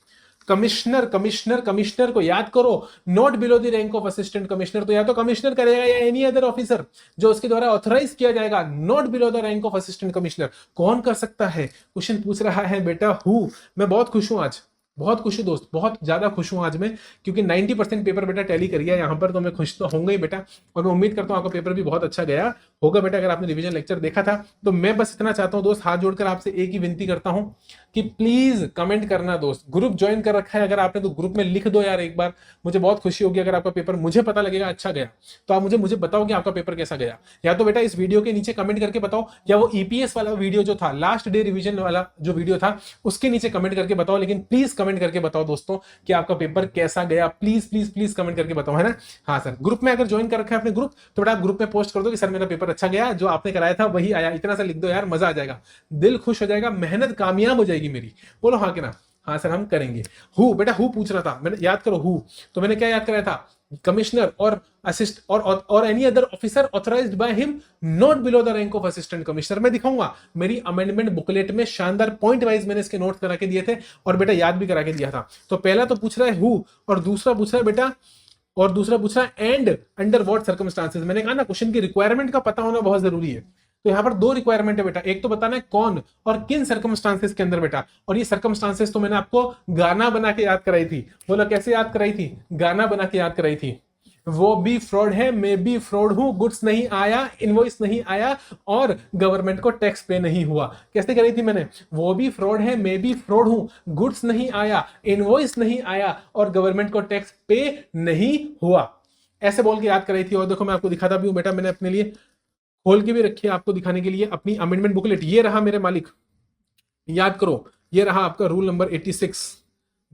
S1: Commissioner commissioner commissioner को याद करो, not below the rank of assistant commissioner, तो या तो कमिश्नर करेगा या एनी अदर ऑफिसर जो उसके द्वारा ऑथराइज किया जाएगा, not below the rank of assistant commissioner. कौन कर सकता है? क्वेश्चन पूछ रहा है बेटा हु। मैं बहुत खुश हूं आज, बहुत खुश हूं दोस्त, बहुत ज्यादा खुश हूं आज मैं, क्योंकि 90% पेपर बेटा टैली कर गया यहां पर, तो मैं खुश तो होंगे ही बेटा। और मैं उम्मीद करता हूं आपका पेपर भी बहुत अच्छा गया होगा बेटा। अगर आपने रिवीजन लेक्चर देखा था तो मैं बस इतना चाहता हूं दोस्त, हाथ जोड़कर आपसे एक ही विनती करता हूं कि प्लीज कमेंट करना दोस्त। ग्रुप ज्वाइन कर रखा है अगर आपने तो ग्रुप में लिख दो यार एक बार, मुझे बहुत खुशी होगी। अगर आपका पेपर मुझे पता लगेगा अच्छा गया तो आप मुझे बताओ कि आपका पेपर कैसा गया। या तो बेटा इस वीडियो के नीचे कमेंट करके बताओ, या वो ईपीएस वाला वीडियो जो था, लास्ट डे रिवीजन वाला जो वीडियो था, उसके नीचे कमेंट करके बताओ। लेकिन प्लीज कमेंट करके बताओ दोस्तों कि आपका पेपर कैसा गया। प्लीज प्लीज प्लीज कमेंट करके बताओ, है ना? हाँ सर, ग्रुप में अगर ज्वाइन कर रखा है अपने ग्रुप, तो बेटा आप ग्रुप में पोस्ट कर दो कि सर मेरा पेपर अच्छा गया, जो आपने कराया था वही आया। इतना सा लिख दो यार, मजा आ जाएगा, दिल खुश हो जाएगा, मेहनत कामयाब हो जाएगी मेरी। बोलो हाँ कि ना? हाँ सर हम करेंगे। हु बेटा, हु पूछ रहा था, मैंने याद करो हु, तो मैंने क्या याद कराया था? कमिश्नर और असिस्ट और any other officer authorised by him not below the rank of assistant commissioner. मैं दिखाऊंगा मेरी अमेंडमेंट बुकलेट में शानदार पॉइंट वाइज मैंने इसके नोट करा के दिए थे और बेटा याद भी करा के दिया था। तो पहला तो पूछ रहा है हु, और दूसरा पूछ रहा है बेटा, और दूसरा पूछ रहा है एंड अंडर व्हाट सर्कमस्टांसेस। मैंने कहा ना क्वेश्चन की रिक्वायरमेंट का पता होना बहुत जरूरी है। तो यहां पर दो रिक्वायरमेंट है बेटा, एक तो बताना है कौन और किन सर्कमस्टांसेस के अंदर बेटा। और ये सर्कमस्टांसेस तो मैंने आपको गाना बना के याद कराई थी। बोलो कैसे याद कराई थी? गाना बना के याद कराई थी। वो भी फ्रॉड है, मैं भी फ्रॉड हूं, गुड्स नहीं आया, इनवॉइस नहीं आया और गवर्नमेंट को टैक्स पे नहीं हुआ। कैसे करी थी मैंने? वो भी फ्रॉड है, मैं भी फ्रॉड हूं, गुड्स नहीं आया, इनवॉइस नहीं आया और गवर्नमेंट को टैक्स पे नहीं हुआ। ऐसे बोल के याद कराई थी। और देखो मैं आपको दिखाता भी हूं बेटा, मैंने अपने लिए खोल के भी रखी है आपको दिखाने के लिए अपनी अमेंडमेंट बुकलेट। ये रहा मेरे मालिक, याद करो, ये रहा आपका रूल नंबर 86।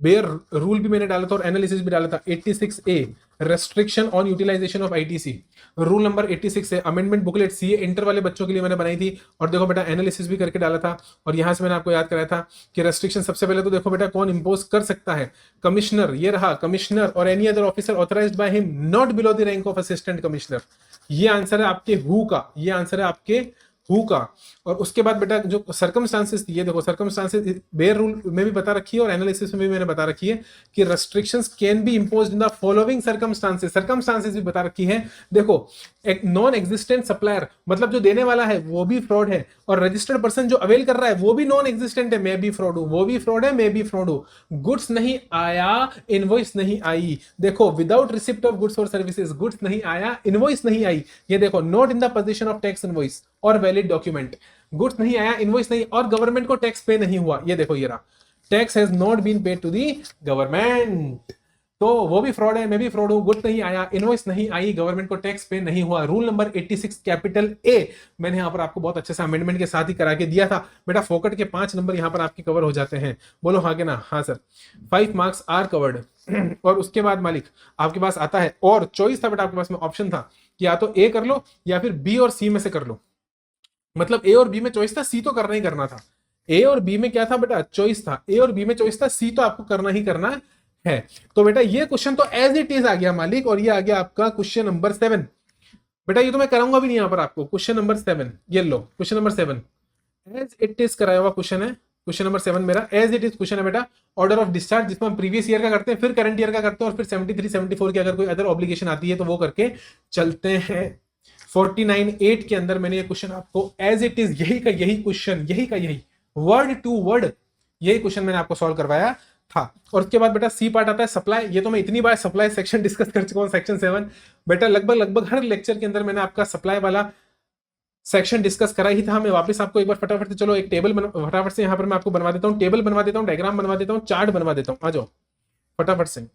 S1: बेयर रूल भी मैंने डाला था और एनालिसिस भी डाला था। 86A restriction on utilisation of ITC, rule number 86 है। अमेंडमेंट बुकलेट सीए इंटर वाले बच्चों के लिए मैंने बनाई थी और देखो बेटा एनालिसिस भी करके डाला था। और यहां से मैंने आपको याद कराया था कि रेस्ट्रिक्शन सबसे पहले तो देखो बेटा कौन इंपोज कर सकता है? कमिश्नर, ये रहा कमिश्नर और any other officer authorised by him not below the rank of assistant commissioner. ये आंसर है आपके हु का, ये आंसर है आपके हु का। और उसके बाद बेटा जो सर्कमस्टांसेस, ये देखो सर्कमस्टांसेस बेयर रूल में भी बता रखी है और एनालिसिस में भी मैंने बता रखी है कि restrictions can be imposed in the following circumstances. Circumstances भी बता रखी है। देखो एक नॉन एग्जिस्टेंट सप्लायर, मतलब जो देने वाला है वो भी फ्रॉड है और रजिस्टर्ड पर्सन जो अवेल कर रहा है वो भी नॉन एग्जिस्टेंट है, मैं भी फ्रॉड हूं, वो भी फ्रॉड है, मैं भी फ्रॉड हूं। गुड्स नहीं आया, इनवॉइस नहीं आई। देखो विदाउट रिसिप्ट ऑफ गुड्स और सर्विसेज, गुड्स नहीं आया, इनवॉइस नहीं आई। ये देखो not in the position of tax invoice और वैलिड डॉक्यूमेंट, गुड्स नहीं आया, इनवॉइस नहीं और गवर्नमेंट को टैक्स पे नहीं हुआ। ये देखो ये रहा, tax has not been paid to the government. तो वो भी फ्रॉड है, मैं भी फ्रॉड हूं, गुड्स नहीं आया, इनवॉइस नहीं आई, गवर्नमेंट को टैक्स पे नहीं हुआ। रूल नंबर 86 कैपिटल ए मैंने यहां पर आपको बहुत अच्छे से अमेंडमेंट के साथ ही करा के दिया था बेटा। फोकट के 5 नंबर यहां पर आपके कवर हो जाते हैं। बोलो हाँ के ना? हाँ सर, 5 मार्क्स आर कवर्ड। और उसके बाद मालिक आपके पास आता है और चॉइस था बेटा आपके पास में, ऑप्शन था कि या तो ए कर लो या फिर बी और सी में से कर लो। मतलब ए और बी में चॉइस था, सी तो करना ही करना था। ए और बी में क्या था बेटा? चॉइस था। ए और बी में चॉइस था, सी तो आपको करना ही करना है। तो बेटा ये क्वेश्चन तो एज इट इज आ गया मालिक, और ये आ गया आपका क्वेश्चन नंबर 7। बेटा ये तो मैं कराऊंगा भी नहीं यहां पर आपको। क्वेश्चन नंबर 7 ये लो, question number 7 as it is कराया हुआ क्वेश्चन है। क्वेश्चन नंबर 7 मेरा एज इट इज क्वेश्चन है बेटा। ऑर्डर ऑफ डिस्चार्ज, जिसमें हम प्रीवियस ईयर का करते हैं, फिर करंट ईयर का करते हैं और फिर 73 74 की अगर कोई अदर ऑब्लिगेशन आती है तो वो करके चलते हैं। 49(8) के अंदर मैंने ये क्वेश्चन आपको एज इट इज यही का यही क्वेश्चन, यही का यही वर्ड टू वर्ड यही क्वेश्चन मैंने आपको सॉल्व करवाया था। और उसके बाद बेटा सी पार्ट आता है सप्लाई। ये तो मैं इतनी बार सप्लाई सेक्शन डिस्कस कर चुका हूं, सेक्शन 7 बेटा। लगभग हर लेक्चर के अंदर मैंने आपका सप्लाई वाला सेक्शन डिस्कस करा ही था। मैं वापस आपको एक बार फटाफट से, चलो एक टेबल फटाफट से यहां पर मैं आपको बनवा देता हूं, टेबल बनवा देता हूं, डायग्राम बनवा देता हूं, चार्ट बनवा देता हूं। आ जाओ फटाफट से।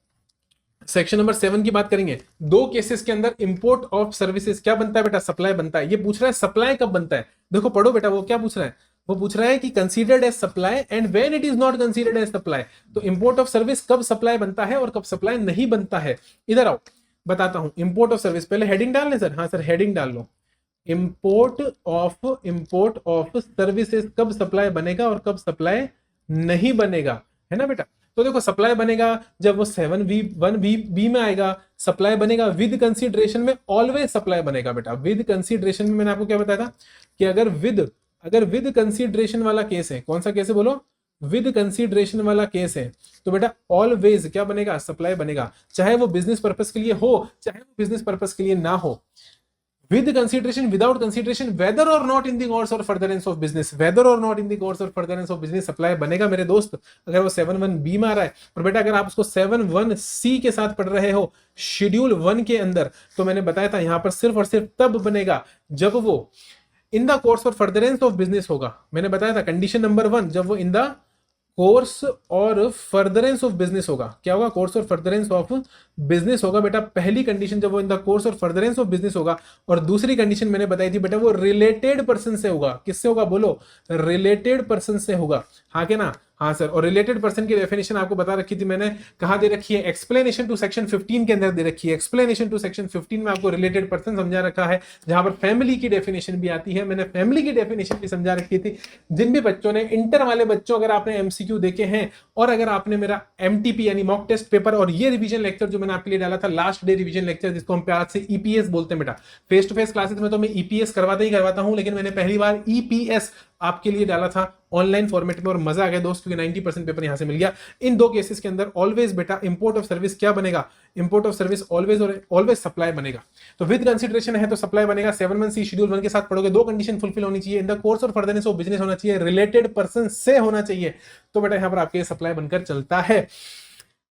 S1: सेक्शन नंबर 7 की बात करेंगे। 2 केसेस के अंदर इंपोर्ट ऑफ सर्विसेज क्या बनता है बेटा? सप्लाई बनता है। ये पूछ रहा है सप्लाई कब बनता है। देखो पढ़ो बेटा, वो क्या पूछ रहा है? वो पूछ रहा है कि considered as supply and when it is not considered as supply. तो इंपोर्ट ऑफ सर्विस कब सप्लाई बनता है और कब सप्लाई नहीं बनता है। इधर आओ, बताता हूं, इंपोर्ट ऑफ सर्विस, पहले हेडिंग डाल लें सर, हाँ सर हेडिंग डाल लो। इंपोर्ट ऑफ सर्विसेज कब सप्लाई बनेगा और कब सप्लाई नहीं बनेगा, है ना बेटा। तो देखो सप्लाई बनेगा जब वो 7v1b में आएगा, सप्लाई बनेगा विद कंसीडरेशन में, ऑलवेज सप्लाई बनेगा बेटा विद कंसीडरेशन में। मैंने आपको क्या बताया था कि अगर विद कंसीडरेशन वाला केस है, कौन सा केस है बोलो, विद कंसीडरेशन वाला केस है, तो बेटा ऑलवेज क्या बनेगा, सप्लाई बनेगा, चाहे वो बिजनेस पर्पस के लिए हो चाहे वो बिजनेस पर्पस के लिए ना हो। with consideration, without consideration, whether or not in the course or furtherance of business, whether or not in the course or furtherance of business supply बनेगा मेरे दोस्त, अगर वो 7(1)(b) में आ रहा है। और बेटा अगर आप उसको 7(1)(c) के साथ पढ़ रहे हो शेड्यूल 1 के अंदर, तो मैंने बताया था यहां पर सिर्फ और सिर्फ तब बनेगा जब वो इन द कोर्स और फर्दरेंस ऑफ बिजनेस होगा। मैंने बताया था कंडीशन नंबर 1, जब वो इन द कोर्स और फर्दरेंस ऑफ बिजनेस होगा। क्या होगा, कोर्स और फर्दरेंस ऑफ बिजनेस होगा बेटा, पहली कंडीशन जब वो इन द कोर्स और फर्दरेंस ऑफ बिजनेस होगा। और दूसरी कंडीशन मैंने बताई थी बेटा वो रिलेटेड पर्सन से होगा। किससे होगा बोलो, रिलेटेड पर्सन से होगा, हाँ के ना, हाँ सर। और रिलेटेड पर्सन की डेफिनेशन आपको बता रखी थी मैंने, कहां दे रखी है, एक्सप्लेनेशन टू सेक्शन 15 के अंदर दे रखी है। एक्सप्लेनेशन टू सेक्शन 15 में आपको रिलेटेड पर्सन समझा रखा है, जहां पर फैमिली की डेफिनेशन भी आती है। मैंने फैमिली की डेफिनेशन भी समझा रखी थी। जिन भी बच्चों ने, इंटर वाले बच्चों, अगर आपने एमसीक्यू देखे हैं और अगर आपने मेरा एमटीपी यानी मॉक टेस्ट पेपर और ये रिवीजन लेक्चर जो मैंने आपके लिए डाला था, लास्ट डे रिवीजन लेक्चर, जिसको हम प्यार से ईपीएस बोलते हैं बेटा। फेस टू फेस क्लासेस में तो मैं ईपीएस करवाता हूं, लेकिन मैंने पहली बार ईपीएस आपके लिए डाला था ऑनलाइन फॉर्मेट में, और मजा आ गया दोस्त, क्योंकि 90% पेपर यहां से मिल गया। इन दो केसेस के अंदर ऑलवेज बेटा इंपोर्ट ऑफ सर्विस क्या बनेगा, इंपोर्ट ऑफ सर्विस ऑलवेज और ऑलवेज सप्लाई बनेगा। तो विद कंसीडरेशन है तो सप्लाई बनेगा। 7(1)(c) शेड्यूल 1 के साथ पढ़ोगे, दो कंडीशन फुलफिल होनी चाहिए, इन द कोर्स और फर्दरनेस ऑफ बिजनेस होना चाहिए, रिलेटेड पर्सन से होना चाहिए, तो बेटा यहां पर आपके सप्लाई बनकर चलता है।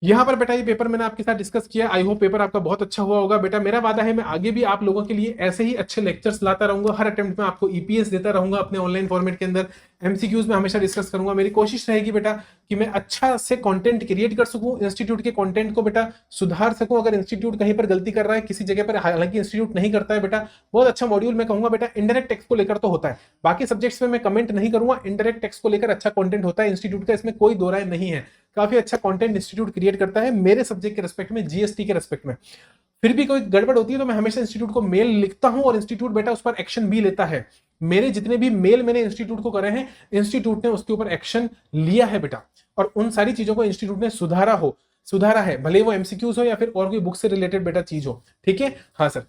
S1: यहां पर बेटा ये पेपर मैंने आपके साथ डिस्कस किया, आई होप पेपर आपका बहुत अच्छा हुआ होगा बेटा। मेरा वादा है मैं आगे भी आप लोगों के लिए ऐसे ही अच्छे लेक्चर्स लाता रहूंगा, हर अटेम्प्ट में आपको ईपीएस देता रहूंगा अपने ऑनलाइन फॉर्मेट के अंदर, एमसीक्यूज में हमेशा डिस्कस करूंगा। मेरी कोशिश रहेगी बेटा कि मैं अच्छा से कंटेंट क्रिएट कर सकूं, इंस्टीट्यूट के कंटेंट को बेटा सुधार सकूं। अगर इंस्टीट्यूट कहीं पर गलती कर रहा है किसी जगह पर, हालांकि इंस्टीट्यूट नहीं करता है बेटा, बहुत अच्छा मॉड्यूल मैं कहूंगा बेटा इनडायरेक्ट टैक्स को लेकर तो होता है, बाकी सब्जेक्ट्स में मैं कमेंट नहीं करूंगा, इनडायरेक्ट टैक्स को लेकर अच्छा कंटेंट होता है इंस्टीट्यूट का, इसमें कोई दो राय नहीं है। काफी अच्छा कंटेंट इंस्टीट्यूट क्रिएट करता है मेरे सब्जेक्ट के रेस्पेक्ट में, जीएसटी के रेस्पेक्ट में। फिर भी कोई गड़बड़ होती है तो मैं हमेशा इंस्टीट्यूट को मेल लिखता हूं और इंस्टीट्यूट बेटा उस पर एक्शन भी लेता है। मेरे जितने भी मेल मैंने इंस्टीट्यूट को करे हैं, इंस्टीट्यूट ने उसके ऊपर एक्शन लिया है बेटा, और उन सारी चीजों को इंस्टीट्यूट ने सुधारा है, भले वो एमसीक्यूज हो या फिर और कोई बुक से रिलेटेड बेटा चीज हो, ठीक है, हाँ सर।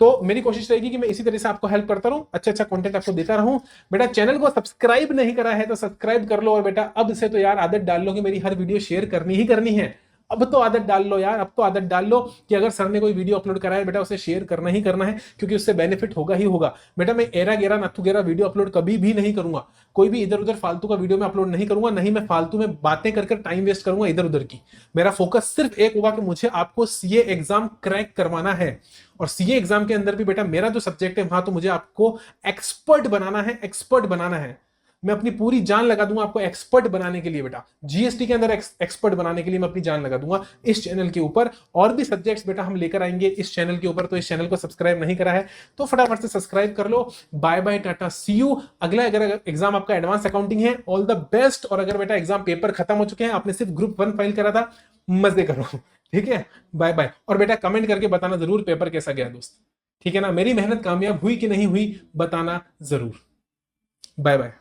S1: तो मेरी कोशिश रहेगी कि मैं इसी तरह से आपको हेल्प करता रहूं, अच्छा कंटेंट आपको देता रहूं बेटा। चैनल को सब्सक्राइब नहीं करा है तो सब्सक्राइब कर लो, और बेटा अब से तो यार आदत डाल लो कि मेरी हर वीडियो शेयर करनी ही करनी है। अब तो आदत डाल लो यार, अब तो आदत डाल लो कि अगर सर ने कोई वीडियो अपलोड करा है बेटा उसे शेयर करना ही करना है, क्योंकि उससे बेनिफिट होगा ही होगा बेटा। मैं एरा गेरा नथु गेरा वीडियो अपलोड कभी भी नहीं करूंगा, कोई भी इधर उधर फालतू का वीडियो में अपलोड नहीं करूंगा, नहीं मैं फालतू में बातें कर टाइम वेस्ट करूंगा इधर उधर की। मेरा फोकस सिर्फ एक होगा कि मुझे आपको सीए एग्जाम क्रैक करवाना है, और सीए एग्जाम के अंदर भी बेटा मेरा जो सब्जेक्ट है वहां तो मुझे आपको एक्सपर्ट बनाना है, एक्सपर्ट बनाना है। मैं अपनी पूरी जान लगा दूंगा आपको एक्सपर्ट बनाने के लिए बेटा, जीएसटी के अंदर एक्सपर्ट बनाने के लिए मैं अपनी जान लगा दूंगा इस चैनल के ऊपर। और भी सब्जेक्ट्स बेटा हम लेकर आएंगे इस चैनल के ऊपर, तो इस चैनल को सब्सक्राइब नहीं करा है तो फटाफट से सब्सक्राइब कर लो। Bye bye, tata, see you. अगला अगर एग्जाम आपका एडवांस अकाउंटिंग है, ऑल द बेस्ट। और अगर बेटा एग्जाम पेपर खत्म हो चुके हैं, आपने सिर्फ ग्रुप 1 फाइल करा था, मजे करो, ठीक है, बाय बाय। और बेटा कमेंट करके बताना जरूर पेपर कैसा गया दोस्त, ठीक है ना। मेरी मेहनत कामयाब हुई कि नहीं हुई बताना जरूर। Bye bye.